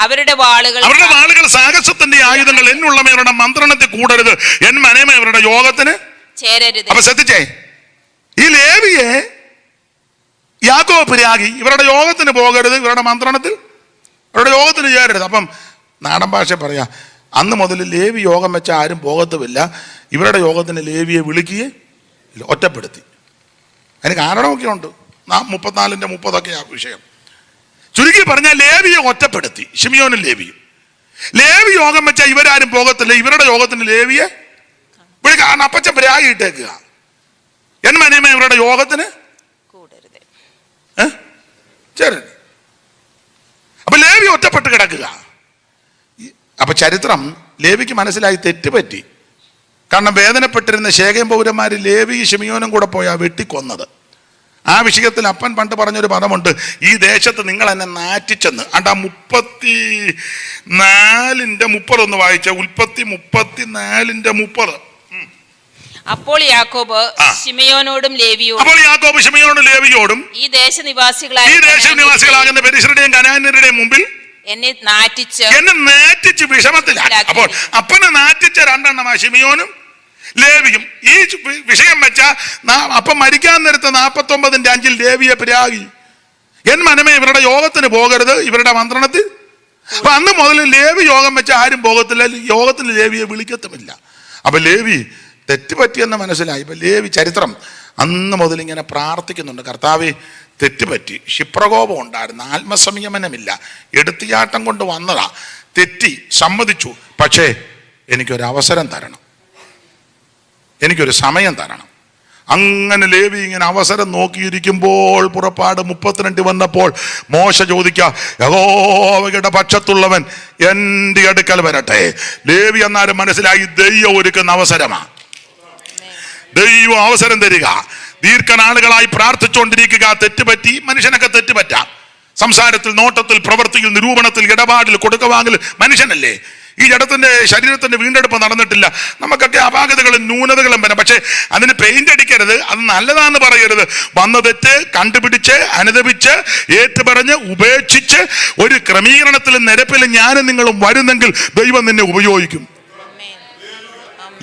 അവരുടെ വാളുകൾ സാഹസത്തിന്റെ ആയുധങ്ങൾ എന്നുള്ളവരുടെ മന്ത്രണത്തിൽ കൂടരുത്, എൻ മനമേവരുടെ യോഗത്തിന് ചേരരുത്. അപ്പൊ ശ്രദ്ധിച്ചേ, ഈ ലേവിയെ യാക്കോബ് പ്രാഗി, ഇവരുടെ യോഗത്തിന് പോകരുത്, ഇവരുടെ മന്ത്രണത്തിൽ അവരുടെ യോഗത്തിന് ചേരരുത്. അപ്പം നാടൻ ഭാഷ പറയാ, അന്ന് മുതൽ ലേവി യോഗം വെച്ച ആരും പോകത്തുമില്ല, ഇവരുടെ യോഗത്തിന് ലേവിയെ വിളിക്കുകയും ഒറ്റപ്പെടുത്തി. അതിന് കാരണമൊക്കെ ഉണ്ട്. 34:30 ആ വിഷയം. ചുരുക്കി പറഞ്ഞാൽ ലേവിയെ ഒറ്റപ്പെടുത്തി, ശിമിയോനും ലേവിയും. ലേവി യോഗം വെച്ചാൽ ഇവരാരും പോകത്തില്ല, ഇവരുടെ യോഗത്തിന് ലേവിയെ വിളിക്കുക. അപ്പച്ചൻ പ്രാഗിയിട്ടേക്കുക, എൻ മനേമ ഇവരുടെ യോഗത്തിന് ചേരരുത്. അപ്പൊ ലേവി ഒറ്റപ്പെട്ട് കിടക്കുക. അപ്പൊ ചരിത്രം ലേവിക്ക് മനസ്സിലായി തെറ്റുപറ്റി. കാരണം വേദനപ്പെട്ടിരുന്ന ശേഖേം പൗരന്മാര് ലേവി ശിമിയോനും കൂടെ പോയാ വെട്ടിക്കൊന്നത്. ആ വിഷയത്തിൽ അപ്പൻ പണ്ട് പറഞ്ഞൊരു പദമുണ്ട്, ഈ ദേശത്ത് നിങ്ങൾ എന്നെ നാറ്റിച്ചെന്ന്. അണ്ടാ 34:30 ഒന്ന് വായിച്ച, ഉൽപ്പത്തി 34:30. അപ്പോൾ യാക്കോബ് ശിമയോനോടും ലേവിയോടും ഈ ദേശനിവാസികളാകുന്ന പെരിസ്യരുടെയും കനാന്യരുടെയും മുമ്പിൽ എന്നെ നാറ്റിച്ച് വിഷമത്തിലാണ്. അപ്പോൾ അപ്പനെ നാറ്റിച്ച രണ്ടെണ്ണമാ ശിമയോനും ലേവിയും. ഈ വിഷയം വെച്ച അപ്പം മരിക്കാൻ നേരത്തെ 49:5 ലേവിയെ പ്രാഗി, എൻ മനമേ ഇവരുടെ യോഗത്തിന് പോകരുത്, ഇവരുടെ മന്ത്രണത്തിൽ. അപ്പൊ അന്ന് മുതൽ ലേവി യോഗം വെച്ച ആരും പോകത്തില്ല, യോഗത്തിന് ലേവിയെ വിളിക്കത്തുമില്ല. അപ്പൊ ലേവി തെറ്റുപറ്റിയെന്ന് മനസ്സിലായി. ഇപ്പൊ ലേവി ചരിത്രം അന്ന് മുതൽ ഇങ്ങനെ പ്രാർത്ഥിക്കുന്നുണ്ട്, കർത്താവേ തെറ്റുപറ്റി, ക്ഷിപ്രകോപം ഉണ്ടായിരുന്നു, ആത്മസംയമനമില്ല, എടുത്തിയാട്ടം കൊണ്ട് വന്നതാ, തെറ്റി, സമ്മതിച്ചു, പക്ഷേ എനിക്കൊരവസരം തരണം, എനിക്കൊരു സമയം തരണം. അങ്ങനെ ലേവി ഇങ്ങനെ അവസരം നോക്കിയിരിക്കുമ്പോൾ പുറപ്പാട് 32 വന്നപ്പോൾ മോശ ചോദിക്കുക, യഹോവയുടെ പക്ഷത്തുള്ളവൻ എൻ്റെ അടുക്കൽ വരട്ടെ. ലേവി എന്നാലും മനസ്സിലായി ദൈവം ഒരുക്കുന്ന അവസരമാ, ദൈവം അവസരം തരിക. ദീർഘനാളുകളായി പ്രാർത്ഥിച്ചുകൊണ്ടിരിക്കുക. തെറ്റുപറ്റി, മനുഷ്യനൊക്കെ തെറ്റുപറ്റാം. സംസാരത്തിൽ, നോട്ടത്തിൽ, പ്രവൃത്തിയിൽ, നിരൂപണത്തിൽ, ഇടപാടിൽ, കൊടുക്കവാങ്ങൽ മനുഷ്യനല്ലേ. ഈ ജഡത്തിന്റെ ശരീരത്തിന്റെ വീണ്ടെടുപ്പ് നടന്നിട്ടില്ല. നമുക്കൊക്കെ അപാകതകളും ന്യൂനതകളും വരാം. പക്ഷെ അതിന് പെയിന്റ് അടിക്കരുത്, അത് നല്ലതാന്ന് പറയരുത്. വന്ന തെറ്റ് കണ്ടുപിടിച്ച് അനുദപിച്ച് ഏറ്റുപറഞ്ഞ് ഉപേക്ഷിച്ച് ഒരു ക്രമീകരണത്തിലും നിരപ്പിലും ഞാനും നിങ്ങളും വരുന്നെങ്കിൽ ദൈവം നിന്നെ ഉപയോഗിക്കും.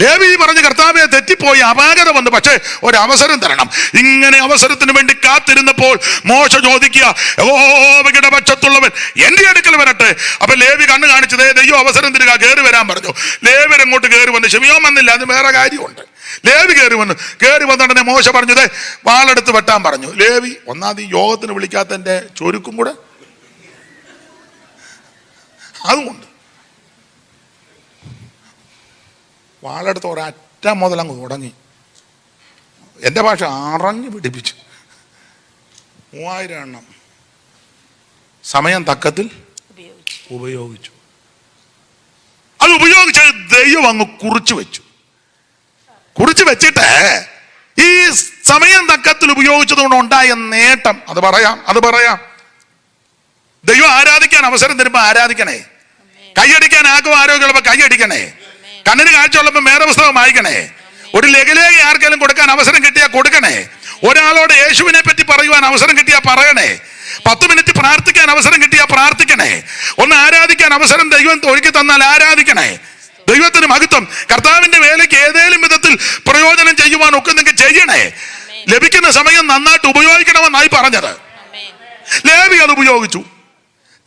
ലേവി പറഞ്ഞ്, കർത്താവെ തെറ്റിപ്പോയി, അപാകത വന്നു, പക്ഷേ ഒരവസരം തരണം. ഇങ്ങനെ അവസരത്തിന് വേണ്ടി കാത്തിരുന്നപ്പോൾ മോശ ചോദിക്കുക, യഹോവയുടെ പക്ഷത്തുള്ളവൻ എൻ്റെ അടുക്കൽ വരട്ടെ. അപ്പൊ ലേവി കണ്ണു കാണിച്ചതേ ദൈവം അവസരം തരിക, കയറി വരാൻ പറഞ്ഞു. ലേവി അങ്ങോട്ട് കയറി വന്നു. ശിമയോൻ വന്നില്ല, അത് വേറെ കാര്യമുണ്ട്. ലേവി കയറി വന്നിടനെ മോശ പറഞ്ഞത് വാളെടുത്ത് വെട്ടാൻ പറഞ്ഞു. ലേവി ഒന്നാമത് ഈ യോഗത്തിന് വിളിക്കാത്തതിന്റെ ചൊരുക്കും കൂടെ അതുകൊണ്ട് വാളെടുത്ത് ഒരറ്റ മുതലങ്ങ് തുടങ്ങി. എൻ്റെ ഭാഷ അറിഞ്ഞു പിടിപ്പിച്ചു. 3000 എണ്ണം സമയം തക്കത്തിൽ ഉപയോഗിച്ചു. അത് ഉപയോഗിച്ച് ദൈവം അങ്ങ് കുറിച്ചു വെച്ചിട്ട് ഈ സമയം തക്കത്തിൽ ഉപയോഗിച്ചത് കൊണ്ട് ഉണ്ടായ നേട്ടം അത് പറയാം. ദൈവം ആരാധിക്കാൻ അവസരം തരുമ്പോ ആരാധിക്കണേ. കൈയടിക്കാൻ ആർക്കും ആരോഗ്യമുള്ളപ്പോ കൈയടിക്കണേ. കണ്ണിന് കാഴ്ചയുള്ളപ്പോൾ വേറെ പുസ്തകം വായിക്കണേ. ഒരു ലഘുലേഖ ആർക്കെങ്കിലും കൊടുക്കാൻ അവസരം കിട്ടിയാൽ കൊടുക്കണേ. ഒരാളോട് യേശുവിനെ പറ്റി പറയുവാൻ അവസരം കിട്ടിയാൽ പറയണേ. 10 മിനിറ്റ് പ്രാർത്ഥിക്കാൻ അവസരം കിട്ടിയാൽ പ്രാർത്ഥിക്കണേ. ഒന്ന് ആരാധിക്കാൻ അവസരം ദൈവം ഒരുക്കി തന്നാൽ ആരാധിക്കണേ. ദൈവത്തിന് മഹത്വം. കർത്താവിന്റെ വേലയ്ക്ക് ഏതേലും വിധത്തിൽ പ്രയോജനം ചെയ്യുവാൻ ഒക്കുന്നെങ്കിൽ ചെയ്യണേ. ലഭിക്കുന്ന സമയം നന്നായിട്ട് ഉപയോഗിക്കണമെന്നായി പറഞ്ഞത്. ലേവി അത് ഉപയോഗിച്ചു.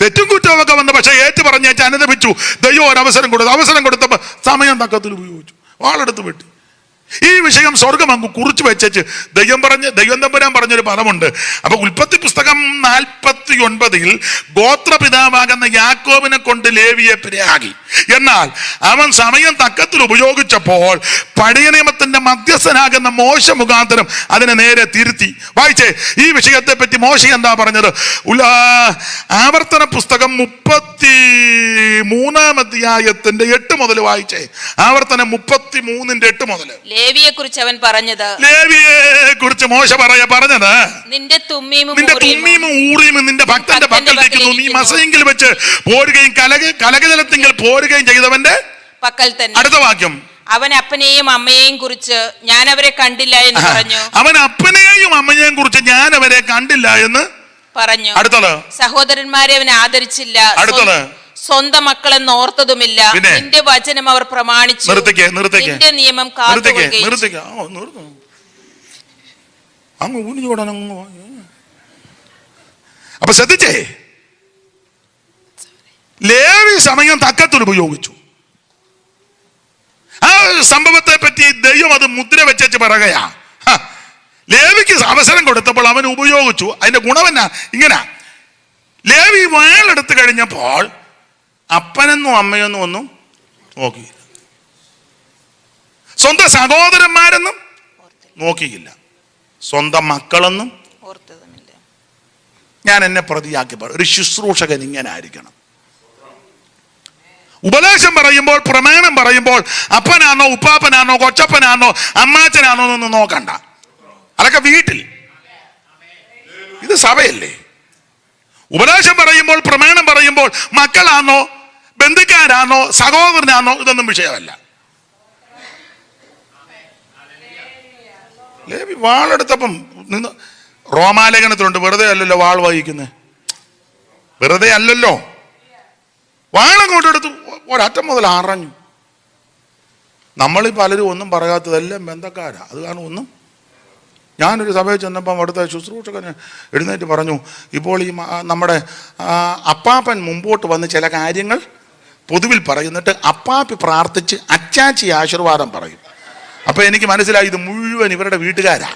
തെറ്റും കുറ്റമൊക്കെ വന്നു, പക്ഷെ ഏറ്റു പറഞ്ഞേച്ച് അനുദപിച്ചു. ദൈവം ഒരു അവസരം കൊടുത്തപ്പോൾ സമയം തക്കത്തിൽ ഉപയോഗിച്ചു, വാളെടുത്ത് വെട്ടി. ഈ വിഷയം സ്വർഗം അങ്ങ് കുറിച്ച് വെച്ചു ദൈവം തമ്പുരാൻ പറഞ്ഞൊരു പദമുണ്ട്. അപ്പൊ ഉൽപ്പത്തി പുസ്തകം 49 ഗോത്രപിതാവാകുന്ന യാക്കോബിനെ കൊണ്ട് ലേവിയെ പ്രാഗി. എന്നാൽ അവൻ സമയം തക്കത്തിൽ ഉപയോഗിച്ചപ്പോൾ പഴയ നിയമത്തിന്റെ മധ്യസ്ഥനാകുന്ന മോശ മുഖാന്തരം അതിനെ നേരെ തിരുത്തി. വായിച്ചേ ഈ വിഷയത്തെ പറ്റി മോശ എന്താ പറഞ്ഞത്? ആവർത്തന പുസ്തകം 33 അധ്യായത്തിന്റെ 8 മുതൽ വായിച്ചേ. ആവർത്തനം 33:8 മുതൽ. ലേവിയെ കുറിച്ച് അവൻ പറഞ്ഞത്, ലേവിയെ കുറിച്ച് മോശ പറഞ്ഞത്, നിന്റെ തുമ്മീമും ഊറിയും നിന്റെ ഭക്തന്റെ പക്കലിരിക്കുന്നു. നീ മസയെങ്കിൽ വെച്ച് പോരുകയും കലകജലത്തിങ്കിൽ പോരുകയും ചെയ്തവന്റെ പക്കൽ തന്നെ. അടുത്ത വാക്യം, അവൻ അപ്പനെയും അമ്മയെയും കുറിച്ച് ഞാൻ അവരെ കണ്ടില്ല എന്ന് പറഞ്ഞു. അവൻ അപ്പനെയും അമ്മയെയും കുറിച്ച് ഞാൻ അവരെ കണ്ടില്ല എന്ന് പറഞ്ഞു. അടുത്തത്, സഹോദരന്മാരെ അവൻ ആദരിച്ചില്ല. അടുത്തത്, സ്വന്തം മക്കളെന്ന് ഓർത്തതുമില്ല. നിന്റെ വചനം അവർ പ്രമാണിച്ചു. നിന്റെ നിയമം കാത്തുകൊള്ളുകയും. അപ്പൊ ശ്രദ്ധിച്ചേ, ലേവി സമയം തക്കത്തിൽ ഉപയോഗിച്ചു. ആ സംഭവത്തെ പറ്റി ദൈവം അത് മുദ്ര വെച്ചു പറയുകയാ. ലേവിക്ക് അവസരം കൊടുത്തപ്പോൾ അവൻ ഉപയോഗിച്ചു. അതിന്റെ ഗുണമെന്നാ? ഇങ്ങനെ, ലേവി വാളെടുത്ത് കഴിഞ്ഞപ്പോൾ അപ്പനെന്നും അമ്മയൊന്നും ഒന്നും നോക്കിയില്ല, സ്വന്തം സഹോദരന്മാരെന്നും നോക്കിയില്ല, സ്വന്തം മക്കളെന്നും ഓർത്തതുമില്ല. ഞാൻ എന്നെ പ്രതിയാക്കി പറയും, ഒരു ശുശ്രൂഷകൻ ഇങ്ങനെ ആയിരിക്കണം. ഉപദേശം പറയുമ്പോൾ, പ്രമാണം പറയുമ്പോൾ അപ്പനാണോ ഉപ്പാപ്പനാണോ കൊച്ചപ്പനാണോ അമ്മാച്ചനാണോ എന്നൊന്നും നോക്കണ്ട. അതൊക്കെ വീട്ടിൽ, ഇത് സഭയല്ലേ. ഉപദേശം പറയുമ്പോൾ, പ്രമാണം പറയുമ്പോൾ മക്കളാണോ ബന്ധുക്കാരാണോ സഹോദരനാണോ ഇതൊന്നും വിഷയമല്ല. ലേവി വാളെടുത്തപ്പം നിന്ന് റോമാലേഖനത്തിലുണ്ട്, വെറുതെ അല്ലല്ലോ വാൾ വഹിക്കുന്നത്, വെറുതെ അല്ലല്ലോ. വാളങ്ങോട്ടെടുത്ത് ഒരറ്റം മുതൽ അറഞ്ഞു. നമ്മളീ പലരും ഒന്നും പറയാത്തതെല്ലാം ബന്ധക്കാരാ. അത് കാരണം ഒന്നും. ഞാനൊരു സഭയിൽ ചെന്നപ്പം അവിടുത്തെ ശുശ്രൂഷകന് എഴുന്നേറ്റ് പറഞ്ഞു, ഇപ്പോൾ ഈ നമ്മുടെ അപ്പാപ്പൻ മുമ്പോട്ട് വന്ന് ചില കാര്യങ്ങൾ പൊതുവിൽ പറയുന്നിട്ട് അപ്പാപ്പി പ്രാർത്ഥിച്ച് അച്ചാച്ചി ആശീർവാദം പറയും. അപ്പൊ എനിക്ക് മനസ്സിലായി ഇത് മുഴുവൻ ഇവരുടെ വീട്ടുകാരാ.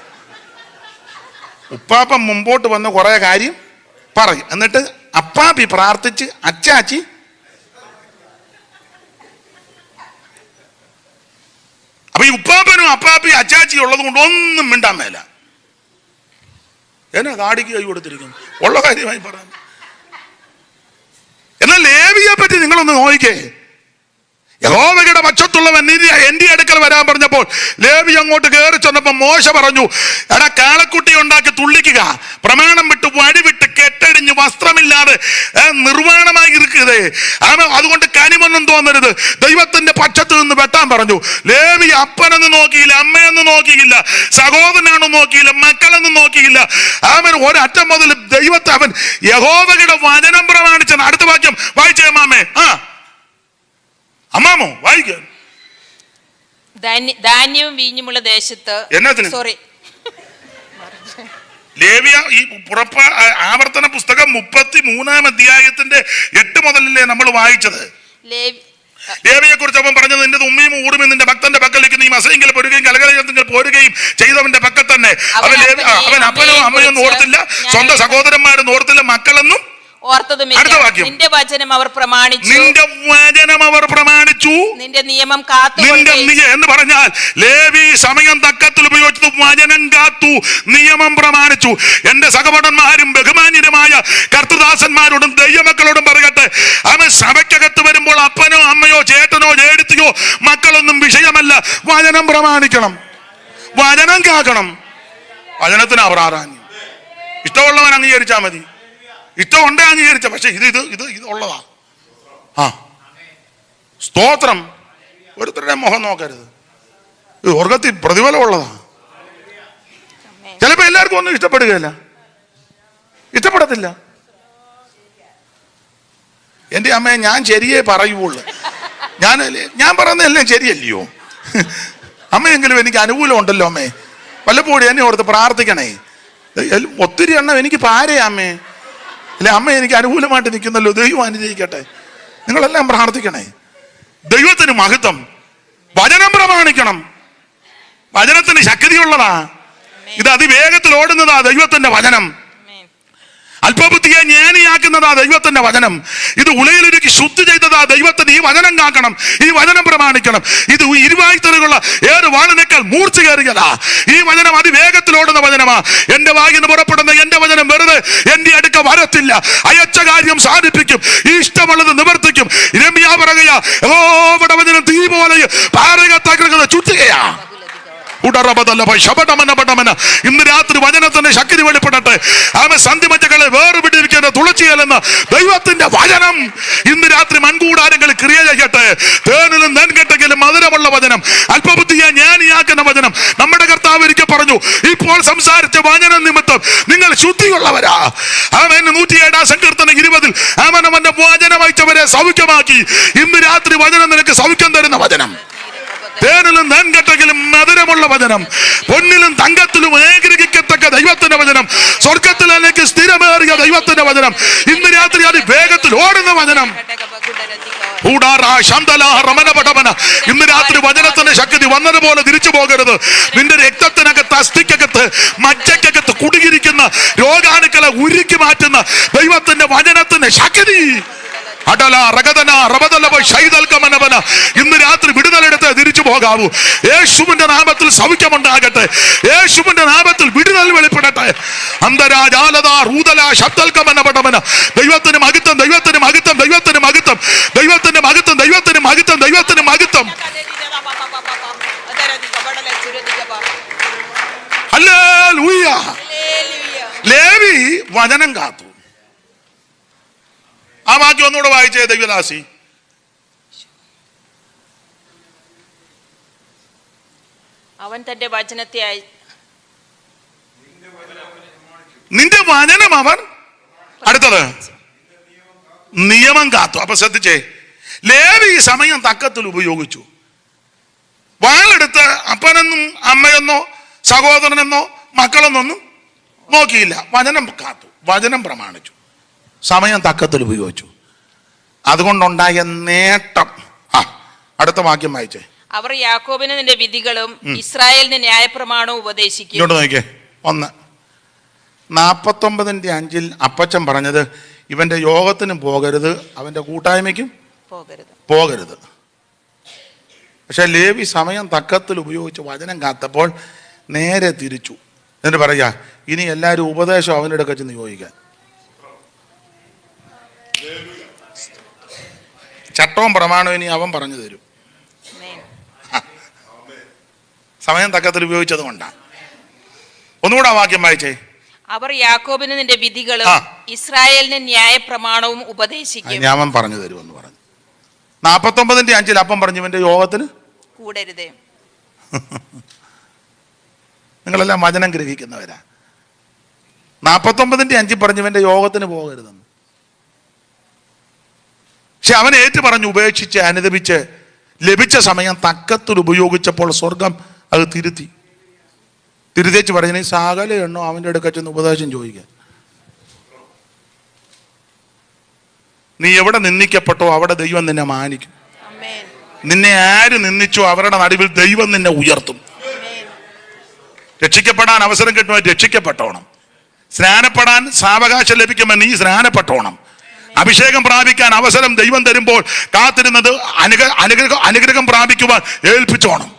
ഉപ്പാപ്പൻ മുമ്പോട്ട് വന്ന് കുറെ കാര്യം പറയും, എന്നിട്ട് അപ്പാപ്പി പ്രാർത്ഥിച്ച് അച്ചാച്ചി. അപ്പൊ ഈ ഉപ്പാപ്പനും അപ്പാപ്പി അച്ചാച്ചി ഉള്ളത് കൊണ്ട് ഒന്നും മിണ്ടാൻ മേല. എന്നാ താടിക്ക് കൈ കൊടുത്തിരിക്കുന്നു, ഉള്ള കാര്യമായി പറയാൻ. എന്നാൽ ലേവിയെ പറ്റി നിങ്ങളൊന്ന് നോക്കിക്കേ. യഹോവയുടെ പക്ഷത്തുള്ളവൻ എന്റെ അടുക്കൽ വരാൻ പറഞ്ഞപ്പോൾ ലേവി അങ്ങോട്ട് കയറി ചെന്നപ്പോൾ മോശ പറഞ്ഞു, എടാ കാളക്കുട്ടി ഉണ്ടാക്കി തുള്ളിക്കുക, പ്രമാണം വിട്ട് വഴിവിട്ട് കെട്ടടിഞ്ഞ് വസ്ത്രമില്ലാതെ നിർവാണമായി ഇരിക്കരുത്, അതുകൊണ്ട് കനിമൊന്നും തോന്നരുത്, ദൈവത്തിന്റെ പക്ഷത്ത് നിന്ന് വെട്ടാൻ പറഞ്ഞു. ലേവി അപ്പനെന്ന് നോക്കിയില്ല, അമ്മയെന്ന് നോക്കിയില്ല, സഹോദരനാണെന്ന് നോക്കിയില്ല, മക്കളെന്ന് നോക്കിയില്ല. അവൻ ഒരറ്റം മുതൽ ദൈവത്തെ അവൻ യഹോവയുടെ വചനം പ്രമാണിച്ചാണ്. അടുത്ത വാക്യം വായിച്ചേ മാമേ. അമ്മാമോ വായിക്കാൻ. ധാന്യവും വീഞ്ഞുമുള്ള ദേശത്ത് ലേവ്യ ഈ ആവർത്തന പുസ്തകം 33 അധ്യായത്തിന്റെ 8 മുതലല്ലേ നമ്മൾ വായിച്ചത്. ലേവിയെ കുറിച്ച് അവൻ പറഞ്ഞത്, നിന്റെ ഉമ്മയും ഊറും നിന്റെ ഭക്തന്റെ പക്കലേക്ക് നീ മസയെങ്കിൽ പോരുകയും കലകലത്തിൽ പോരുകയും ചെയ്തവന്റെ പക്കൽ തന്നെ. അവൻ അപ്പനോ അമ്മയൊന്നും ഓർത്തില്ല, സ്വന്തം സഹോദരന്മാരെന്ന് ഓർത്തില്ല, മക്കളെന്നും ഓർത്തതുമില്ല. നിന്റെ വചനം അവർ പ്രമാണിച്ചു. നിന്റെ നിയമം കാത്തു എന്ന് പറഞ്ഞാൽ ലേവി സമയം തക്കത്തിൽ ഉപയോഗിച്ചത് വചനം കാത്തു, നിയമം പ്രമാണിച്ചു. എന്റെ സഹോദരന്മാരും ബഹുമാന്യരുമായ കർത്തൃദാസന്മാരോടും ദൈവമക്കളോടും പറയട്ടെ, അവൻ സഭയ്ക്കകത്ത് വരുമ്പോൾ അപ്പനോ അമ്മയോ ചേട്ടനോ ചേട്ടത്തിയോ മക്കളൊന്നും വിഷയമല്ല. വചനം പ്രമാണിക്കണം, വചനം കാക്കണം. വചനത്തിന് പ്രാധാന്യം. ഇഷ്ടമുള്ളവൻ അംഗീകരിച്ചാൽ മതി, ഇഷ്ടമുണ്ട് അംഗീകരിച്ച. പക്ഷെ ഇത് ഉള്ളതാ. സ്തോത്രം. ഒരുത്തരുടെ മുഖം നോക്കരുത്, ഇത് സ്വർഗത്തിൽ പ്രതിഫലം ഉള്ളതാ. ചിലപ്പോ എല്ലാവർക്കും ഒന്നും ഇഷ്ടപ്പെടുകയില്ല, ഇഷ്ടപ്പെടത്തില്ല. എൻ്റെ അമ്മയെ ഞാൻ ശരിയേ പറയുള്ളൂ, ഞാൻ പറയുന്നതെല്ലാം ശരിയല്ലയോ. അമ്മയെങ്കിലും എനിക്ക് അനുകൂലം ഉണ്ടല്ലോ അമ്മേ, വല്ലപ്പോഴും എന്നെ ഓർത്ത് പ്രാർത്ഥിക്കണേ. ഒത്തിരി എണ്ണം എനിക്ക് പാരയാ അമ്മേ, അല്ലെ അമ്മ എനിക്ക് അനുകൂലമായിട്ട് നിൽക്കുന്നല്ലോ, ദൈവം അനുഗ്രഹിക്കട്ടെ. നിങ്ങളെല്ലാം പ്രാർത്ഥിക്കണേ. ദൈവത്തിന് മഹത്വം. വചനം പ്രമാണിക്കണം, വചനത്തിന് ശക്തിയുള്ളതാ. ഇത് അതിവേഗത്തിൽ ഓടുന്നതാ ദൈവത്തിന്റെ വചനം. അല്പബുദ്ധിയെ ജ്ഞാനിയാക്കുന്നതാ ദൈവത്തിന്റെ വചനം. ഇത് ഉലയിലൊരുക്കി ശുദ്ധി ചെയ്തതാ ദൈവത്തിന്. ഈ വചനം കാക്കണം, ഈ വചനം പ്രമാണിക്കണം. ഇത് ഇരുവായ്ത്തലകളുള്ള ഏത് വാളിനേക്കാൾ മൂർച്ച കയറിയതാ. ഈ വചനം അതിവേഗത്തിലോടുന്ന വചനമാ. എന്റെ വായിൽ നിന്ന് പുറപ്പെടുന്ന എന്റെ വചനം വെറുതെ എന്റെ അടുക്ക വരത്തില്ല. അയച്ച കാര്യം സാധിപ്പിക്കും, ഈ ഇഷ്ടമുള്ളത് നിവർത്തിക്കും. ഇരമ്യാ പറയുക, യഹോവയുടെ വചനം തീ പോലെ പാറകത്താക്കുന്നത് ചുറ്റുകയാ. ഇന്ന് രാത്രി വചനത്തിന്റെ ശക്തി വെളിപ്പെടട്ടെ. ആമേ. സന്ധിമറ്റകളെ വേർപിടിവിക്കുന്ന തുളച്ചിയലെന്ന ദൈവത്തിന്റെ വചനം ഇന്ന് രാത്രി മൺകൂടാരങ്ങളിൽ ക്രിയ ചെയ്യട്ടെ. തേനിലും നെൻകെട്ടെങ്കിലും മധുരമുള്ള വചനം, അല്പബുദ്ധിയെ ജ്ഞാനിയാക്കുന്ന വചനം. നമ്മുടെ കർത്താവ് ഒരിക്കൽ പറഞ്ഞു, ഇപ്പോൾ സംസാരിച്ച വചനം നിമിത്തം നിങ്ങൾ ശുദ്ധിയുള്ളവരാ. ആമേൻ. 107 സങ്കീർത്തനം 20 ആമേൻ അവന്റെ വചനം അയച്ചവരെ സൗഖ്യമാക്കി. ഇന്ന് രാത്രി വചനം നിനക്ക് സൗഖ്യം തരുന്ന വചനം. തേനിലും നെൻകെട്ടെങ്കിലും മധുരമുള്ള വചനം, പൊന്നിലും തങ്കത്തിലും ഏകീകരിക്കത്തക്ക ദൈവത്തിന്റെ വചനം, സ്വർഗത്തിലേക്ക് സ്ഥിരമേറിയ ദൈവത്തിന്റെ വചനം, ഇന്ന് രാത്രി അത് വേഗത്തിൽ ഓടുന്ന വചനം. ഇന്ന് രാത്രി വചനത്തിന്റെ ശക്തി വന്നതുപോലെ തിരിച്ചു പോകരുത്. നിന്റെ രക്തത്തിനകത്ത്, അസ്ഥിക്കകത്ത്, മജ്ജക്കകത്ത് കുടുങ്ങിയിരിക്കുന്ന രോഗാണുക്കളെ ഉരുക്കി മാറ്റുന്ന ദൈവത്തിന്റെ വചനത്തിന്റെ ശക്തി. ഇന്ന് രാത്രി വിടുതലെടുത്ത് തിരിച്ചു പോകാവൂ. യേശുവിന്റെ നാമത്തിൽ സൗഖ്യമുണ്ടാകട്ടെ. യേശുവിന്റെ നാമത്തിൽ വിടുതൽ വെളിപ്പെടട്ടെ. ദൈവത്തിന് മഹത്വം, ദൈവത്തിന് മഹത്വം, ദൈവത്തിന് മഹത്വം, ദൈവത്തിന് മഹത്വം, ദൈവത്തിന് മഹത്വം, ദൈവത്തിന് മഹത്വം. ഹല്ലേലൂയ. ലേവി വചനം കാത്തു. ആ വാക്യം ഒന്നുകൂടെ വായിച്ചേ ദൈവദാസി. അവൻ തന്റെ വചനത്തെ നിന്റെ വചനം അവൻ. അടുത്തത് നിയമം കാത്തു. അപ്പൊ ശ്രദ്ധിച്ചേ, ലേവി ഈ സമയം തക്കത്തിൽ ഉപയോഗിച്ചു. വാളെടുത്ത് അപ്പനെന്നും അമ്മയെന്നോ സഹോദരനെന്നോ മക്കളെന്നൊന്നും നോക്കിയില്ല. വചനം കാത്തു, വചനം പ്രമാണിച്ചു, സമയം തക്കത്തിൽ ഉപയോഗിച്ചു. അതുകൊണ്ടുണ്ടായ നേട്ടം. അടുത്ത വാക്യം വായിച്ചേ. അവർ യാക്കോബിന് നിന്റെ വിധികളും ഇസ്രായേലിന് ന്യായപ്രമാണവും ഉപദേശിക്കും. ഇങ്ങോട്ട് നോക്കിയേ. 1:49 അപ്പച്ചൻ പറഞ്ഞത് ഇവന്റെ യോഗത്തിനും പോകരുത്, അവന്റെ കൂട്ടായ്മയ്ക്കും പോകരുത്. പക്ഷെ ലേവി സമയം തക്കത്തിൽ ഉപയോഗിച്ച് വചനം കാത്തപ്പോൾ നേരെ തിരിച്ചു. എന്നിട്ട് പറയാ, ഇനി എല്ലാവരും ഉപദേശം അവൻ്റെ അടുക്ക ചെന്ന് യോജിക്കാൻ. ചട്ടവും പ്രമാണവും ഇനി അവൻ പറഞ്ഞു തരും. സമയം തക്കത്തിൽ ഉപയോഗിച്ചത് കൊണ്ടാണ്. ഒന്നുകൂടെ ആ വാക്യം വായിച്ചേ. അവർ യാക്കോബിന് നിന്റെ വിധികളും ഇസ്രായേലിന് ന്യായപ്രമാണവും ഉപദേശിക്കും. ഞാൻ പറഞ്ഞു തരുമെന്ന് പറഞ്ഞു. 49:5 അപ്പം പറഞ്ഞു ഇവന്റെ യോഗത്തിന് കൂടരുതേ. നിങ്ങളെല്ലാം വചനം ഗ്രഹിക്കുന്നവരാ. 49:5 പറഞ്ഞു ഇവന്റെ യോഗത്തിന് പോകരുതെന്ന്. പക്ഷെ അവൻ ഏറ്റു പറഞ്ഞു, ഉപേക്ഷിച്ച് അനുദപിച്ച് ലഭിച്ച സമയം തക്കത്തിൽ ഉപയോഗിച്ചപ്പോൾ സ്വർഗം അത് തിരുത്തേച്ച് പറഞ്ഞു, സകല എണ്ണോ അവൻ്റെ അടുക്ക ചെന്ന് ഉപദേശം ചോദിക്കാൻ. നീ എവിടെ നിന്ദിക്കപ്പെട്ടോ അവിടെ ദൈവം നിന്നെ മാനിക്കും. നിന്നെ ആര് നിന്ദിച്ചോ അവരുടെ നടുവിൽ ദൈവം നിന്നെ ഉയർത്തും. രക്ഷിക്കപ്പെടാൻ അവസരം കിട്ടുമ്പോൾ രക്ഷിക്കപ്പെട്ടോണം. സ്നാനപ്പെടാൻ സാവകാശം ലഭിക്കുമ്പോൾ നീ സ്നാനപ്പെട്ടോണം. അഭിഷേകം പ്രാപിക്കാൻ അവസരം ദൈവം തരുമ്പോൾ കാത്തിരുന്നത് അനുഗ്രഹം പ്രാപിക്കുവാൻ ഏൽപ്പിച്ചോണം.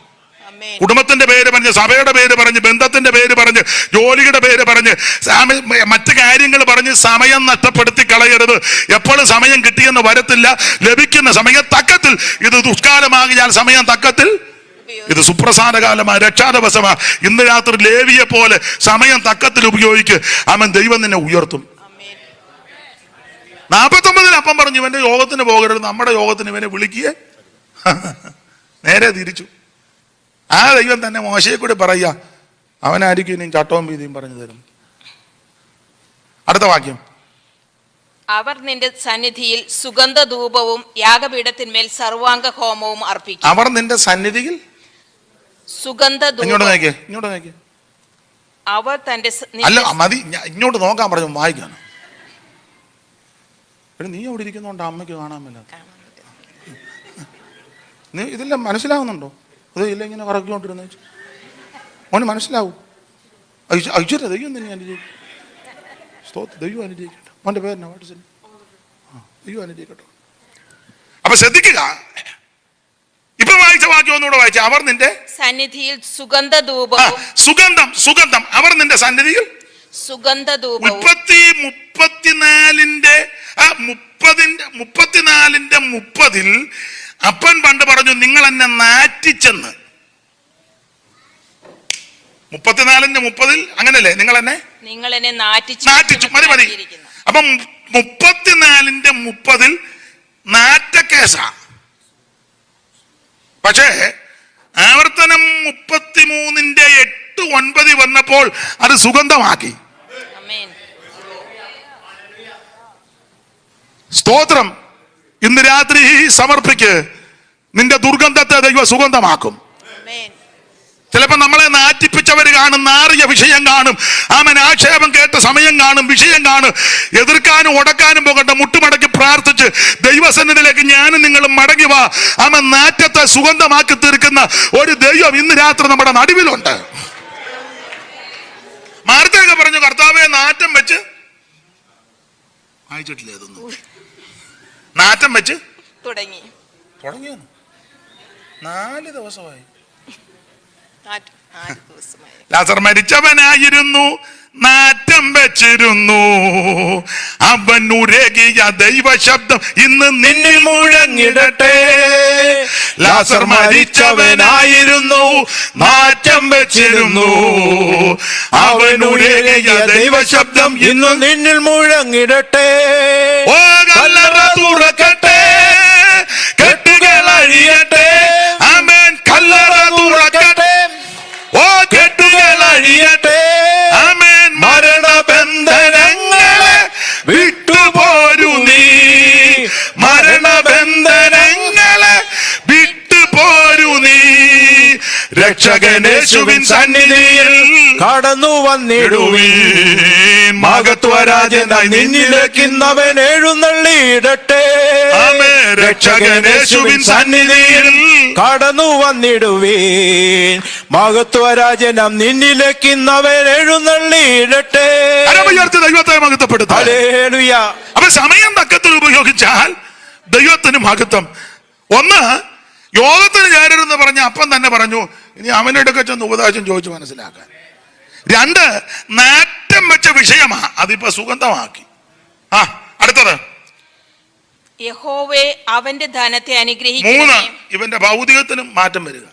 കുടുംബത്തിന്റെ പേര് പറഞ്ഞ്, സഭയുടെ പേര് പറഞ്ഞ്, ബന്ധത്തിന്റെ പേര് പറഞ്ഞ്, ജോലിയുടെ പേര് പറഞ്ഞ്, മറ്റു കാര്യങ്ങൾ പറഞ്ഞ് സമയം നഷ്ടപ്പെടുത്തി കളയരുത്. എപ്പോഴും സമയം കിട്ടിയെന്ന് വരത്തില്ല. ലഭിക്കുന്ന സമയം തക്കത്തിൽ. ഇത് ദുഷ്കാലമാകിയാൽ സമയം തക്കത്തിൽ. ഇത് സുപ്രസാദകാലമാണ്, രക്ഷാദിവസമാണ്. ഇന്ന് രാത്രി ലേവിയെ പോലെ സമയം തക്കത്തിൽ ഉപയോഗിക്ക്. അവൻ ദൈവം നിന്നെ ഉയർത്തും. 49 അപ്പം പറഞ്ഞു ഇവന്റെ യോഗത്തിന് പോകരുത്, നമ്മുടെ യോഗത്തിന് ഇവനെ വിളിക്കുക. നേരെ തിരിച്ചു. ആ ദൈവം തന്നെ മോശയെ കൂടി പറയുക, അവനായിരിക്കും ഇനിയും ചട്ടവും വീതിയും പറഞ്ഞു തരും. അടുത്ത വാക്യം. അവർ നിന്റെ സന്നിധിയിൽ സുഗന്ധധൂപവും യാഗപീഠത്തിന്മേൽ സർവാംഗ ഹോമവും അർപ്പിക്കും. അവർ നിന്റെ സന്നിധിയിൽ സുഗന്ധധൂപം. ഇങ്ങോട്ട് നോക്കിയേ. അവർ തന്റെ അല്ല മതി, ഇങ്ങോട്ട് നോക്കാൻ പറഞ്ഞു വായിക്കാണ്. നീ അവിടെ ഇരിക്കുന്നോണ്ട് അമ്മയ്ക്ക് കാണാൻ മേലാത്ത. നീ ഇതെല്ലാം മനസ്സിലാവുന്നുണ്ടോ? അത് ഇല്ല ഇങ്ങനെ കറക്കിക്കൊണ്ടിരുന്ന മോന് മനസ്സിലാവൂ. ഐശ്വര്യ ദൈവം തന്നെയാണ്. ദൈവം അനുഗ്രഹിക്കട്ടെ. അവൻ്റെ പേരെന്നാ വാട്സിൽ? ദൈവം അനുഗ്രഹിക്കട്ടെ. അപ്പൊ ശ്രദ്ധിക്കുക, ഇപ്പൊ വായിച്ച വാക്യം ഒന്നുകൂടെ വായിച്ച. അവർ നിന്റെ സന്നിധിയിൽ സുഗന്ധധൂപവും സുഗന്ധം അവർ നിന്റെ സന്നിധിയിൽ സുഗന്ധധൂപവും 34:30 അപ്പൻ പണ്ട് പറഞ്ഞു നിങ്ങൾ എന്നെ നാറ്റിച്ചെന്ന്. 34:30 അങ്ങനല്ലേ? നിങ്ങൾ എന്നെ നാറ്റിച്ചു. മതി. അപ്പം 34:30 നാറ്റക്കേസാ. പക്ഷേ ആവർത്തനം 33:8-9 വന്നപ്പോൾ അത് സുഗന്ധമാക്കി. സ്തോത്രം. ഇന്ന് രാത്രി സമർപ്പിക്ക്, നിന്റെ ദുർഗന്ധത്തെ ദൈവം സുഗന്ധമാക്കും. ചിലപ്പോ നമ്മളെ നാറ്റിപ്പിച്ചവർ കാണും, നാറിയ വിഷയം കാണും, ആമൻ ആക്ഷേപം കേട്ട സമയം കാണും, വിഷയം കാണും. എതിർക്കാനും ഉടക്കാനും പോകണ്ട, മുട്ടുമടക്കി പ്രാർത്ഥിച്ച് ദൈവസന്നിധിയിലേക്ക് ഞാനും നിങ്ങളും മടങ്ങി വാ. ആമൻ നാറ്റത്തെ സുഗന്ധമാക്കി തീർക്കുന്ന ഒരു ദൈവം ഇന്ന് രാത്രി നമ്മുടെ നടുവിലുണ്ട്. മാർത്തയൊക്കെ പറഞ്ഞു, കർത്താവെ നാറ്റം വെച്ച് വായിച്ചിട്ടില്ലേ? ഇതൊന്നും നാറ്റം വെച്ച് തുടങ്ങിയോ? 4 ദിവസമായി. ലാസർ മരിച്ചവനായിരുന്നു, നാറ്റം വെച്ചിരുന്നു, അവൻ ഉരകിയ ദൈവശബ്ദം ഇന്ന് നിന്നിൽ മുഴങ്ങിടട്ടെ. ലാസർ മരിച്ചവനായിരുന്നു, നാറ്റം വെച്ചിരുന്നു, അവൻ ഉരകിയ ദൈവശബ്ദം ഇന്ന് നിന്നിൽ മുഴങ്ങിടട്ടെ. ഓ കല്ലറ തുറക്കട്ടെ, കെട്ടുകൾ അഴിയട്ടെ. ആമേൻ. കല്ലറ തുറക്കട്ടെ, ഓ കെട്ടുകൾ അഴിയട്ടെ. ആമേൻ. മരണബന്ധനങ്ങളെ വിട്ടുപോരു നീ, മരണബന്ധനങ്ങളെ വിട്ടുപോരു നീ. രക്ഷകനേശുവിൻ സന്നിധിയിൽ കടന്നു വന്നിടുവീൻ, മഹത്വരാജനായി നിന്നിലേക്കുന്നവൻ എഴുന്നള്ളിയിടട്ടെ. രക്ഷകനേശുവിൻ സന്നിധിയിൽ കടന്നു വന്നിടുവീൻ, മഹത്വരാജനം നിന്നിലേക്കുന്നവൻ എഴുന്നള്ളിയിടട്ടെ. ദൈവത്തെ മഹത്വപ്പെടുത്തുക. ഹല്ലേലൂയ. അപ്പൊ സമയം തക്കത്തിൽ ഉപയോഗിച്ചാൽ ദൈവത്തിന് മഹത്വം. ഒന്ന്, യോഗത്തിന് ചേരരുതെന്ന് പറഞ്ഞ അപ്പം തന്നെ പറഞ്ഞു ഇനി അവനെടുക്ക ചെന്ന് ഉപദേശം ചോദിച്ചു മനസ്സിലാക്കാൻ. 2, നാറ്റം വെച്ച വിഷയമാ, അതിപ്പോ സുഗന്ധമാക്കി. അടുത്തത് യഹോവേ അവന്റെ ധനത്തെ 3, അനുഗ്രഹിക്കണമേ. ഇവന്റെ ഭൗതികത്തിനും മാറ്റം വരിക.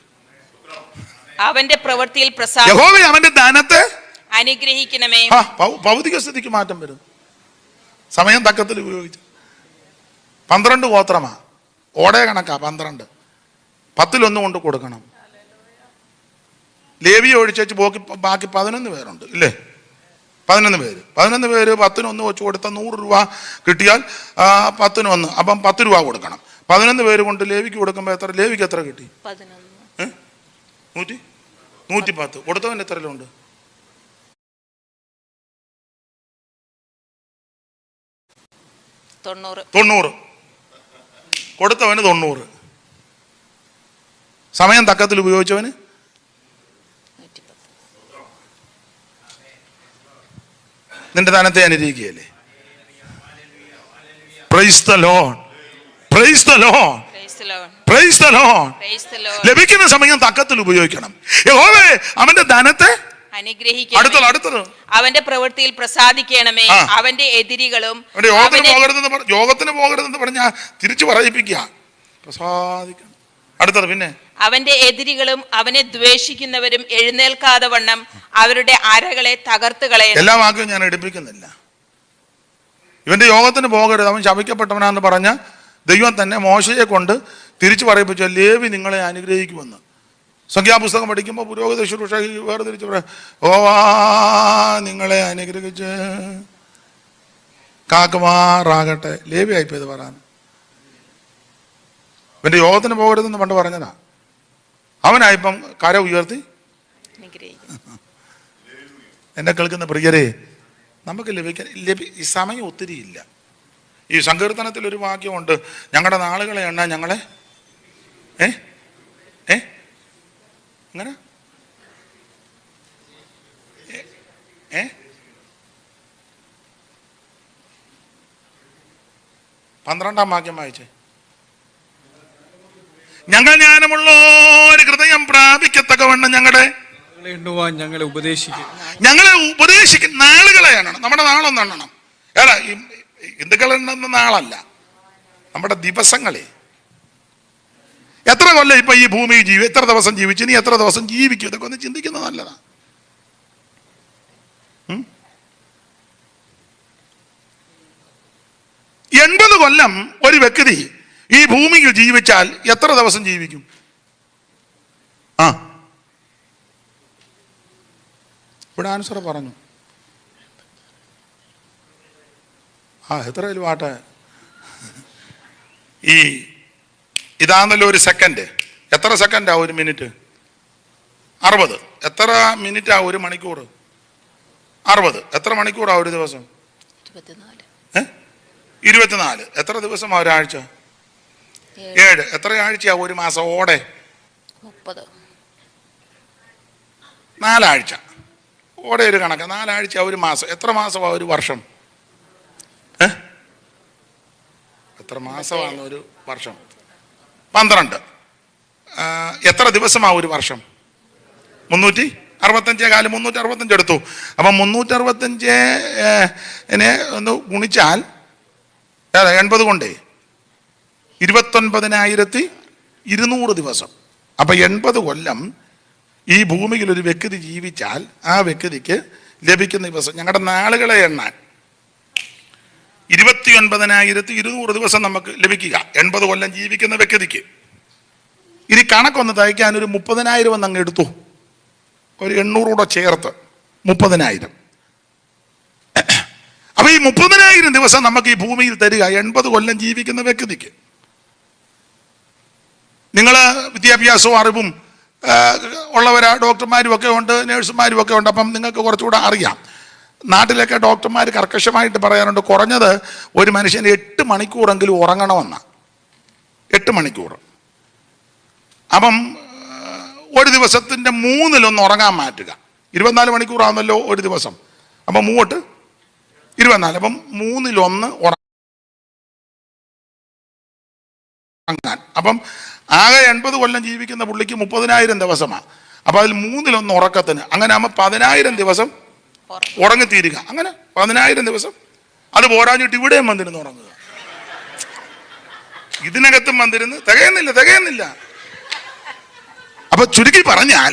അവന്റെ പ്രവൃത്തിയിൽ യഹോവേ അവന്റെ ധനത്തെ അനുഗ്രഹിക്കണമേ. ഭൗതിക സ്ഥിതിക്ക് മാറ്റം വരും. സമയം തക്കത്തിൽ ഉപയോഗിച്ചു. 12 ഗോത്രമാ, ഓടേ കണക്കാ 12. 10 1 കൊണ്ട് കൊടുക്കണം. ലേവിയെ ഒഴിച്ചു ബാക്കി 11 പേരുണ്ട് ഇല്ലേ? 11 പേര് 10 1 വെച്ച് കൊടുത്താൽ 100 രൂപ കിട്ടിയാൽ 10 1, അപ്പം 10 രൂപ കൊടുക്കണം. 11 പേര് കൊണ്ട് ലേവിക്ക് കൊടുക്കുമ്പോൾ എത്ര? ലേവിക്ക് എത്ര കിട്ടി? 110. കൊടുത്തവൻ എത്രയിലുണ്ട്? 90. കൊടുത്തവന് 90. സമയം തക്കത്തിൽ ഉപയോഗിച്ചവന് നിന്റെ ധനത്തെ അനുഗ്രഹിക്കുകയല്ലേ? Praise the lord, praise the lord, praise the lord. ലഭിക്കുന്ന സമയം തക്കത്തിൽ ഉപയോഗിക്കണം. യഹോവേ അവന്റെ ധനത്തെ അനുഗ്രഹിക്കണമേ. അടുത്തത് അവന്റെ പ്രവൃത്തിയിൽ പ്രസാദിക്കണമേ. അവന്റെ എതിരികളും യോഗത്തിന് പോകരുതെന്ന് പറഞ്ഞാൽ തിരിച്ചു പറയിപ്പിക്കുക. പ്രസാദിക്കണം. അടുത്തത് പിന്നെ അവന്റെ എതിരികളും അവനെ ദ്വേഷിക്കുന്നവരും എഴുന്നേൽക്കാതെ വണ്ണം അവരുടെ അരകളെ തകർത്ത് കളയണം. എല്ലാ വാക്കും ഞാൻ എടുപ്പിക്കുന്നില്ല. ഇവന്റെ യോഗത്തിന് പോകരുത്, അവൻ ശപിക്കപ്പെട്ടവനാന്ന് പറഞ്ഞ ദൈവം തന്നെ മോശയെ കൊണ്ട് തിരിച്ചു പറയിപ്പിച്ചു, ലേവി നിങ്ങളെ അനുഗ്രഹിക്കുമെന്ന്. സംഖ്യാപുസ്തകം പഠിക്കുമ്പോൾ പുരോഹിത ശുശ്രൂഷ വേർതിരിച്ച് പറയാം, ഓവാ നിങ്ങളെ അനുഗ്രഹിച്ച് കാക്കുമാറാകട്ടെ. ലേവി ആയിപ്പോയത് പറയാൻ. ഇവന്റെ യോഗത്തിന് പോകരുതെന്ന് പണ്ട് പറഞ്ഞതാ. അവനായിപ്പം കര ഉയർത്തി. എന്നെ കേൾക്കുന്ന പ്രിയരെ, നമുക്ക് ഈ സമയം ഒത്തിരി ഇല്ല. ഈ സങ്കീർത്തനത്തിൽ ഒരു വാക്യമുണ്ട്, ഞങ്ങളുടെ നാളുകളെ എണ്ണ ഞങ്ങളെ അങ്ങനെ 12-ാം വാക്യം വായിച്ചേ. ഞങ്ങൾ ജ്ഞാനമുള്ള ഒരു ഹൃദയം പ്രാപിക്കത്തക്കവണ്ണം ഞങ്ങളെ എണ്ണുവാൻ ഞങ്ങളെ ഉപദേശിക്കുന്ന നാളുകളെ എണ്ണണം. നമ്മുടെ നാളൊന്നും എണ്ണണം. ഏതാ ഈ ഹിന്ദുക്കൾ എണ്ണുന്ന നാളല്ല, നമ്മുടെ ദിവസങ്ങളെ. എത്ര കൊല്ലം ഇപ്പൊ ഈ ഭൂമിയിൽ എത്ര ദിവസം ജീവിച്ചു, ഇനി എത്ര ദിവസം ജീവിക്കും, ഇതൊക്കെ ഒന്ന് ചിന്തിക്കുന്നത് നല്ലതാണ്. 80 കൊല്ലം ഒരു വ്യക്തി ഈ ഭൂമിയിൽ ജീവിച്ചാൽ എത്ര ദിവസം ജീവിക്കും? ഇവിടെ ആൻസർ പറഞ്ഞു. എത്രയായാലും ആട്ടെ. ഇതാണല്ലോ ഒരു സെക്കൻഡ്. എത്ര സെക്കൻഡാ ഒരു മിനിറ്റ്? 60. എത്ര മിനിറ്റാ ഒരു മണിക്കൂർ? 60. എത്ര മണിക്കൂറാ ഒരു ദിവസം? 24. എത്ര ദിവസമാ ഒരാഴ്ച? 7. എത്ര ആഴ്ചയാ ഒരു മാസം? 30. 4 ആഴ്ച. ഒരു കണക്ക്. 4 ആഴ്ച ഒരു മാസം. എത്ര മാസമാ ഒരു വർഷം? എത്ര മാസമാണ് ഒരു വർഷം? 12. എത്ര ദിവസമാ ഒരു വർഷം? 365 365 എടുത്തു. അപ്പം 365 ഒന്ന് ഗുണിച്ചാൽ 80 കൊണ്ടേ 29,200 ദിവസം. അപ്പം 80 കൊല്ലം ഈ ഭൂമിയിൽ ഒരു വ്യക്തി ജീവിച്ചാൽ ആ വ്യക്തിക്ക് ലഭിക്കുന്ന ദിവസം, ഞങ്ങളുടെ നാളുകളെ എണ്ണാൻ 29,200 ദിവസം നമുക്ക് ലഭിക്കുക 80 കൊല്ലം ജീവിക്കുന്ന വ്യക്തിക്ക്. ഇനി കണക്കൊന്ന് തയ്ക്കാൻ ഒരു 30,000 എന്ന് അങ്ങ് എടുത്തു, ഒരു 800 കൂടെ ചേർത്ത് 30,000. അപ്പൊ ഈ 30,000 ദിവസം നമുക്ക് ഈ ഭൂമിയിൽ തരിക 80 കൊല്ലം ജീവിക്കുന്ന വ്യക്തിക്ക്. നിങ്ങൾ വിദ്യാഭ്യാസവും അറിവും ഉള്ളവരാ, ഡോക്ടർമാരും ഒക്കെ ഉണ്ട്, നേഴ്സുമാരും ഒക്കെ ഉണ്ട്. അപ്പം നിങ്ങൾക്ക് കുറച്ചുകൂടെ അറിയാം. നാട്ടിലൊക്കെ ഡോക്ടർമാർ കർക്കശമായിട്ട് പറയാറുണ്ട്, കുറഞ്ഞത് ഒരു മനുഷ്യന് 8 മണിക്കൂറെങ്കിലും ഉറങ്ങണമെന്ന. 8 മണിക്കൂർ. അപ്പം ഒരു ദിവസത്തിൻ്റെ 3-1 ഉറങ്ങാൻ മാറ്റുക. 24 മണിക്കൂറാണല്ലോ ഒരു ദിവസം. അപ്പം 3 × 24. അപ്പം 3-1 ഉറങ്ങാൻ. അപ്പം ആകെ 80 കൊല്ലം ജീവിക്കുന്ന പുള്ളിക്ക് 30,000 ദിവസമാണ്. അപ്പം അതിൽ 3-1 ഉറക്കത്തിന്. അങ്ങനെ ആകുമ്പോൾ 10,000 ദിവസം ഉറങ്ങിത്തീരുക. അങ്ങനെ 10,000 ദിവസം. അത് പോരാഞ്ഞിട്ട് ഇവിടെയും വന്നിരുന്ന് ഉറങ്ങുക. ഇതിനകത്തും വന്നിരുന്ന് തികയുന്നില്ല. അപ്പൊ ചുരുക്കി പറഞ്ഞാൽ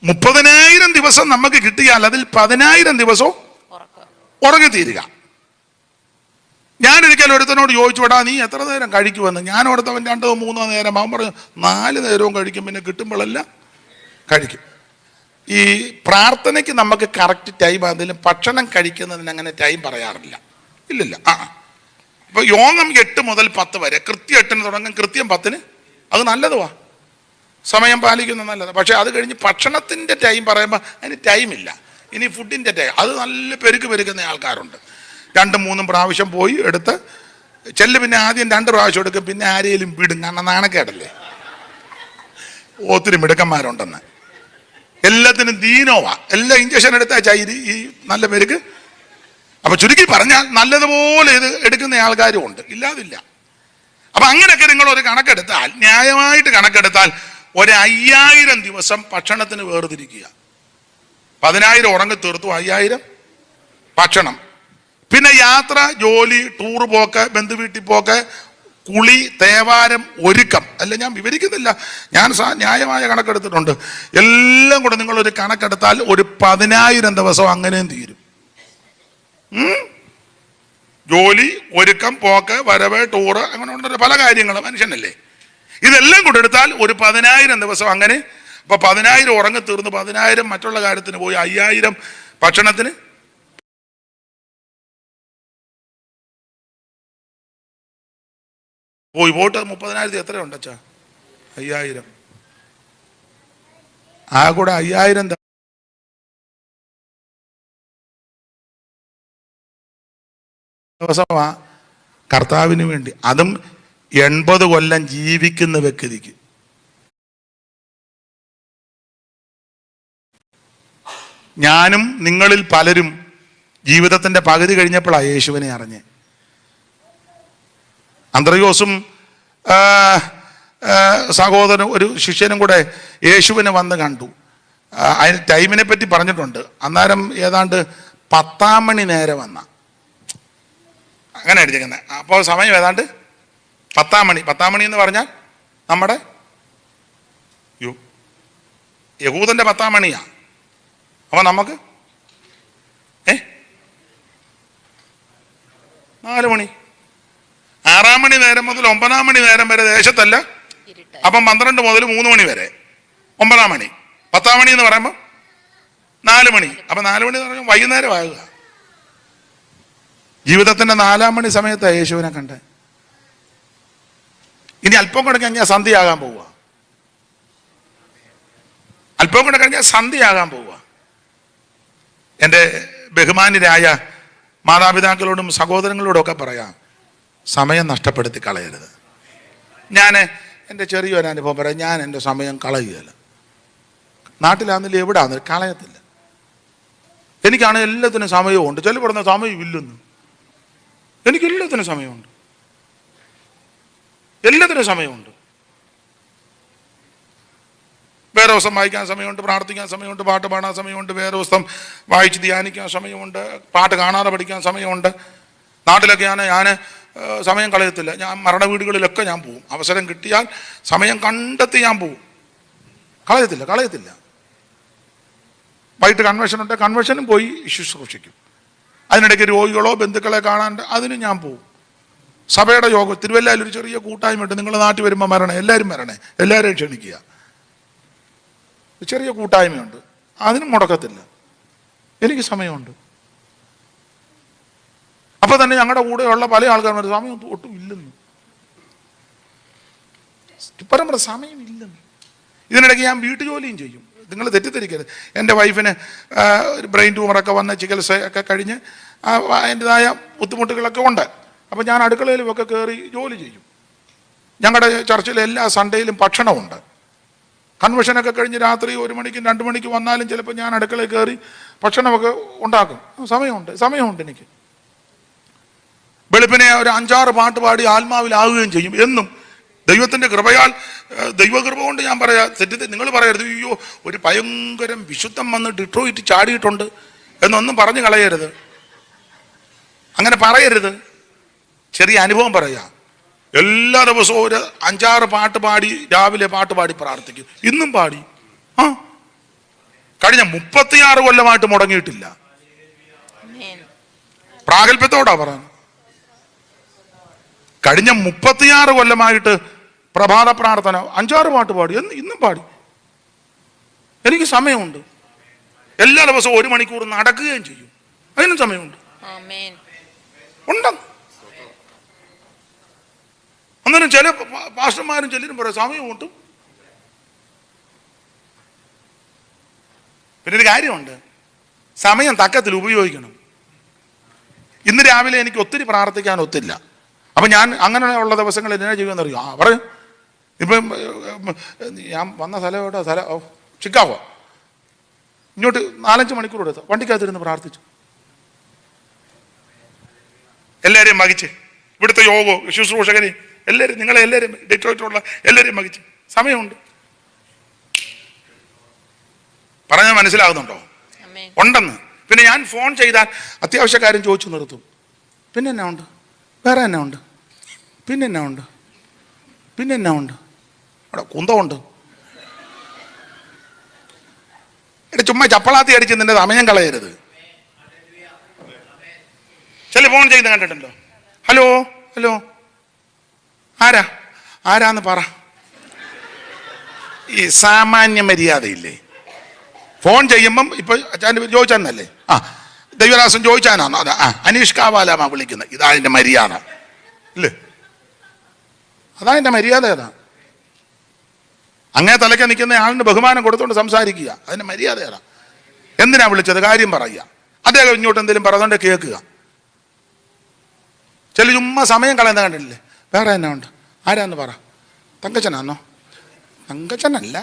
30,000 ദിവസം നമുക്ക് കിട്ടിയാൽ അതിൽ 10,000 ദിവസവും ഉറങ്ങിത്തീരുക. ഞാനൊരിക്കലും ഒരുത്തനോട് ചോദിച്ചുവിടാ നീ എത്ര നേരം കഴിക്കുമെന്ന്. ഞാൻ ഓർത്തവൻ 2-3 നേരം. അവൻ പറഞ്ഞു 4 നേരവും കഴിക്കും, പിന്നെ കിട്ടുമ്പോഴെല്ലാം കഴിക്കും. ഈ പ്രാർത്ഥനയ്ക്ക് നമുക്ക് കറക്റ്റ് ടൈം, അതിലും ഭക്ഷണം കഴിക്കുന്നതിന് അങ്ങനെ ടൈം പറയാറില്ല. ഇല്ലില്ല. ഇപ്പൊ യോഗം 8 മുതൽ 10 വരെ, കൃത്യം 8-ന് തുടങ്ങും, കൃത്യം 10-ന്. അത് നല്ലതുവാ, സമയം പാലിക്കുന്നത് നല്ലതാണ്. പക്ഷെ അത് കഴിഞ്ഞ് ഭക്ഷണത്തിൻ്റെ ടൈം പറയുമ്പോൾ അതിന് ടൈമില്ല. ഇനി ഫുഡിൻ്റെ ടൈം, അത് നല്ല പെരുക്കുന്ന ആൾക്കാരുണ്ട്. 2-3 പ്രാവശ്യം പോയി എടുത്ത് പിന്നെ ആദ്യം 2 പ്രാവശ്യം എടുക്കും, പിന്നെ ആരെയും വിടും. കാരണം നാണക്കേടല്ലേ. ഒത്തിരി മിടുക്കന്മാരുണ്ടെന്ന്. എല്ലാത്തിനും ദീനോവാ. എല്ലാ ഇഞ്ചക്ഷൻ എടുത്താൽ ഈ നല്ല പേർക്ക്. അപ്പൊ ചുരുക്കി പറഞ്ഞാൽ നല്ലതുപോലെ ഇത് എടുക്കുന്ന ആൾക്കാരും ഉണ്ട്, ഇല്ലാതില്ല. അപ്പൊ അങ്ങനെയൊക്കെ നിങ്ങളൊരു കണക്കെടുത്താൽ, ന്യായമായിട്ട് കണക്കെടുത്താൽ, 5000 ദിവസം ഭക്ഷണത്തിന് വേർതിരിക്കുക. 10,000 ഉറങ്ങി തീർത്തു, 5000 ഭക്ഷണം. പിന്നെ യാത്ര, ജോലി, ടൂർ പോക്ക്, ബന്ധുവീട്ടിൽ പോക്ക്, കുളി, തേവാരം, ഒരുക്കം. അല്ല, ഞാൻ വിവരിക്കുന്നില്ല, ഞാൻ ന്യായമായ കണക്കെടുത്തിട്ടുണ്ട്. എല്ലാം കൂടെ നിങ്ങളൊരു കണക്കെടുത്താൽ ഒരു 10,000 ദിവസം അങ്ങനെയും തീരും. ജോലി, ഒരുക്കം, പോക്ക്, വരവ്, ടൂറ്, അങ്ങനെ ഉണ്ടല്ലോ പല കാര്യങ്ങൾ. മനുഷ്യനല്ലേ. ഇതെല്ലാം കൂടെ എടുത്താൽ ഒരു 10,000 ദിവസം അങ്ങനെ. അപ്പൊ 10,000 ഉറങ്ങി തീർന്ന് 10,000 മറ്റുള്ള കാര്യത്തിന് പോയി, 5000 ഭക്ഷണത്തിന് പോയിട്ട് 30,000 എത്രയുണ്ട് അച്ഛാ? 5000. ആ കൂടെ 5000 ദിവസമാ കർത്താവിന് വേണ്ടി. അതും 80 കൊല്ലം ജീവിക്കുന്ന വ്യക്തിക്ക്. ഞാനും നിങ്ങളിൽ പലരും ജീവിതത്തിന്റെ പകുതി കഴിഞ്ഞപ്പോഴാണ് യേശുവിനെ അറിഞ്ഞ്. അന്ത്രയോസും സഹോദരനും ഒരു ശിഷ്യനും കൂടെ യേശുവിനെ വന്ന് കണ്ടു. അതിന് ടൈമിനെ പറ്റി പറഞ്ഞിട്ടുണ്ട്. അന്നേരം ഏതാണ്ട് 10 മണി നേരം വന്ന, അങ്ങനെ അടിച്ചേക്കുന്നത്. അപ്പോൾ സമയം ഏതാണ്ട് 10 മണി. 10 മണി എന്ന് പറഞ്ഞാൽ നമ്മുടെ യഹൂദന്റെ 10 മണിയാ. അപ്പൊ നമുക്ക് 4 മണി. 6 മണി നേരം മുതൽ 9 മണി നേരം വരെ ദേശത്തല്ല. അപ്പം 12 മുതൽ 3 മണി വരെ 9 മണി. 10 മണി എന്ന് പറയുമ്പോൾ 4 മണി. അപ്പൊ 4 മണി എന്ന് പറയുമ്പോൾ വൈകുന്നേരം ആകുക. ജീവിതത്തിന്റെ 4 മണി സമയത്താണ് യേശുവിനെ കണ്ടത്. ഇനി അല്പം കൂടെ കഴിഞ്ഞാൽ സന്ധ്യയാകാൻ പോവുക. അല്പം കൂടെ കഴിഞ്ഞാൽ സന്ധ്യയാകാൻ പോവുക. എൻ്റെ ബഹുമാന്യരായ മാതാപിതാക്കളോടും സഹോദരങ്ങളോടും ഒക്കെ പറയാം, സമയം നഷ്ടപ്പെടുത്തി കളയരുത്. ഞാൻ എൻ്റെ ചെറിയൊരു അനുഭവം പറയാം. ഞാൻ എൻ്റെ സമയം കളയുകയില്ല. നാട്ടിലാണെന്നില്ല എവിടെയാണെന്നില്ല കളയത്തില്ല. എനിക്കാണ് എല്ലാത്തിനും സമയമുണ്ട്. ചില പറഞ്ഞ സമയമില്ലെന്ന്. എനിക്ക് എല്ലാത്തിനും സമയമുണ്ട്. എല്ലാത്തിനും സമയമുണ്ട്. വേറെ ദിവസം വായിക്കാൻ സമയമുണ്ട്, പ്രാർത്ഥിക്കാൻ സമയമുണ്ട്, പാട്ട് പാടാൻ സമയമുണ്ട്, വേറെ ദിവസം വായിച്ച് ധ്യാനിക്കാൻ സമയമുണ്ട്, പാട്ട് കാണാതെ പഠിക്കാൻ സമയമുണ്ട്. നാട്ടിലൊക്കെയാണ് ഞാൻ സമയം കളയത്തില്ല. ഞാൻ മരണ വീടുകളിലൊക്കെ ഞാൻ പോവും. അവസരം കിട്ടിയാൽ സമയം കണ്ടെത്തി ഞാൻ പോവും. കളയത്തില്ല. വൈകിട്ട് കൺവെൻഷനുണ്ട്, കൺവെൻഷനും പോയി ശുശ്രൂഷിക്കും. അതിനിടയ്ക്ക് രോഗികളോ ബന്ധുക്കളെ കാണാണ്ട് അതിന് ഞാൻ പോവും. സഭയുടെ യോഗം തിരുവല്ലയിൽ ഒരു ചെറിയ കൂട്ടായ്മയുണ്ട്. നിങ്ങൾ നാട്ടിൽ വരുമ്പോൾ എല്ലാവരും എല്ലാവരെയും ക്ഷണിക്കുക. ചെറിയ കൂട്ടായ്മയുണ്ട്, അതിനും മുടക്കത്തില്ല. എനിക്ക് സമയമുണ്ട്. അപ്പൊ തന്നെ ഞങ്ങളുടെ കൂടെയുള്ള പല ആൾക്കാരും സമയം ഒട്ടും ഇല്ലെന്ന് പരമ്പര സമയമില്ലെന്ന്. ഇതിനിടയ്ക്ക് ഞാൻ വീട്ടുജോലിയും ചെയ്യും. നിങ്ങൾ തെറ്റിദ്ധരിക്കരുത്. എൻ്റെ വൈഫിന് ഒരു ബ്രെയിൻ ട്യൂമറൊക്കെ വന്ന് ചികിത്സയൊക്കെ കഴിഞ്ഞ് അതിൻ്റെതായ ബുദ്ധിമുട്ടുകളൊക്കെ ഉണ്ട്. അപ്പം ഞാൻ അടുക്കളയിലുമൊക്കെ കയറി ജോലി ചെയ്യും. ഞങ്ങളുടെ ചർച്ചിൽ എല്ലാ സൺഡേയിലും ഭക്ഷണമുണ്ട്. കൺവെൻഷനൊക്കെ കഴിഞ്ഞ് രാത്രി 1 മണിക്കും 2 മണിക്കും വന്നാലും ചിലപ്പോൾ ഞാൻ അടുക്കളയിൽ കയറി ഭക്ഷണമൊക്കെ ഉണ്ടാക്കും. സമയമുണ്ട് എനിക്ക്. വെളുപ്പിനെ ഒരു 5-6 പാട്ട് പാടി ആത്മാവിലാവുകയും ചെയ്യും. എന്നും ദൈവത്തിൻ്റെ കൃപയാൽ, ദൈവകൃപ കൊണ്ട് ഞാൻ പറയാം. നിങ്ങൾ പറയരുത്, അയ്യോ ഒരു ഭയങ്കരം വിശുദ്ധം വന്ന് ഡിട്രോയിറ്റ് ചാടിയിട്ടുണ്ട് എന്നൊന്നും പറഞ്ഞു കളയരുത്. അങ്ങനെ പറയരുത്. ചെറിയ അനുഭവം പറയാം. എല്ലാ ദിവസവും ഒരു 5-6 പാട്ട് പാടി രാവിലെ പാട്ട് പാടി പ്രാർത്ഥിക്കും. ഇന്നും പാടി. കഴിഞ്ഞ 36 കൊല്ലമായിട്ട് മുടങ്ങിയിട്ടില്ല. പ്രാഗൽഭ്യത്തോടാ പറയുന്നത്. കഴിഞ്ഞ 36 കൊല്ലമായിട്ട് പ്രഭാത പ്രാർത്ഥന 5-6 പാട്ട് പാടി. ഇന്നും പാടി. എനിക്ക് സമയമുണ്ട്. എല്ലാ ദിവസവും 1 മണിക്കൂർ നടക്കുകയും ചെയ്യും. അതിനും സമയമുണ്ട്. ഉണ്ടെന്ന് അന്നേരം ചില പാസ്റ്റർമാരും ചിലരും പറയും സമയമുണ്ട്. പിന്നെ ഒരു കാര്യമുണ്ട്, സമയം തക്കത്തിൽ ഉപയോഗിക്കണം. ഇന്ന് രാവിലെ എനിക്ക് ഒത്തിരി പ്രാർത്ഥിക്കാൻ ഒത്തില്ല. അപ്പം ഞാൻ അങ്ങനെയുള്ള ദിവസങ്ങളിൽ എന്നാ ചെയ്യുമെന്ന് അറിയോ? പറയും. ഇപ്പം ഞാൻ വന്ന സ്ഥലം എവിടെ? ചിക്കാഗോ. ഇങ്ങോട്ട് 4-5 മണിക്കൂർ എടുത്ത് വണ്ടിക്കകത്തിരുന്ന് പ്രാർത്ഥിച്ചു. എല്ലാവരെയും മകിച്ച്, ഇവിടുത്തെ യോഗോ ശുശ്രൂഷകരെ എല്ലാവരും, നിങ്ങളെല്ലാവരും ഡെട്രോയിറ്റുള്ള എല്ലാവരെയും മകിച്ച്. സമയമുണ്ട്. പറഞ്ഞാൽ മനസ്സിലാകുന്നുണ്ടോ? ഉണ്ടെന്ന്. പിന്നെ ഞാൻ ഫോൺ ചെയ്താൽ അത്യാവശ്യ കാര്യം ചോദിച്ചു നിർത്തും. പിന്നെ എന്നാ ഉണ്ട്? വേറെ എന്നാ ഉണ്ട്? പിന്നെ എന്നാ ഉണ്ട്? അവിടെ കുന്തമുണ്ട്. എടാ ചുമ്മാ ചപ്പളാത്തി അടിച്ച് നിന്റെ സമയം കളയരുത്. ചില ഫോൺ ചെയ്ത് കണ്ടിട്ടുണ്ടോ? ഹലോ ആരാന്ന് പറ. ഈ സാമാന്യ മര്യാദയില്ലേ? ഫോൺ ചെയ്യുമ്പം ഇപ്പൊ ചോദിച്ചാന്നല്ലേ? ദൈവദാസൻ ചോദിച്ചാനാണോ? അതാ അനീഷ് കാവാലാമാ വിളിക്കുന്നത്. ഇതാ അതിന്റെ മര്യാദ ഇല്ലേ? അതാ എൻ്റെ മര്യാദ. ഏതാ അങ്ങേ തലയ്ക്ക് നിൽക്കുന്ന ആളിന് ബഹുമാനം കൊടുത്തുകൊണ്ട് സംസാരിക്കുക. അതിന്റെ മര്യാദ ഏതാ? എന്തിനാ വിളിച്ചത്? കാര്യം പറയുക. അദ്ദേഹം ഇങ്ങോട്ട് എന്തെങ്കിലും പറഞ്ഞുകൊണ്ട് കേൾക്കുക. ചില ചുമ്മാ സമയം കളയുന്ന കണ്ടിട്ടില്ലേ? വേറെ എന്നാ ഉണ്ട്? ആരാന്ന് പറ. തങ്കച്ചനാന്നോ? തങ്കച്ചനല്ല.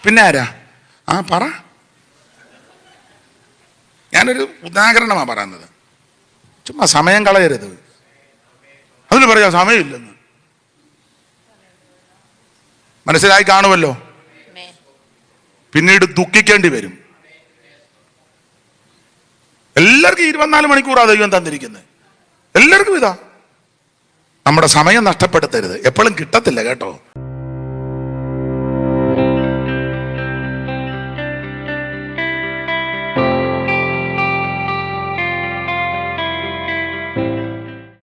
പിന്നെ ആരാ? പറ. ഞാനൊരു ഉദാഹരണമാണ് പറയുന്നത്. ചുമ്മാ സമയം കളയരുത്. പറയാ സമയമില്ലെന്ന്. മനസ്സിലായി കാണുമല്ലോ. പിന്നീട് ദുഃഖിക്കേണ്ടി വരും. എല്ലാവർക്കും 24 മണിക്കൂറാണ് ദൈവം തന്നിരിക്കുന്നത്. എല്ലാവർക്കും ഇതാ. നമ്മുടെ സമയം നഷ്ടപ്പെടുത്തരുത്. എപ്പോഴും കിട്ടത്തില്ല കേട്ടോ.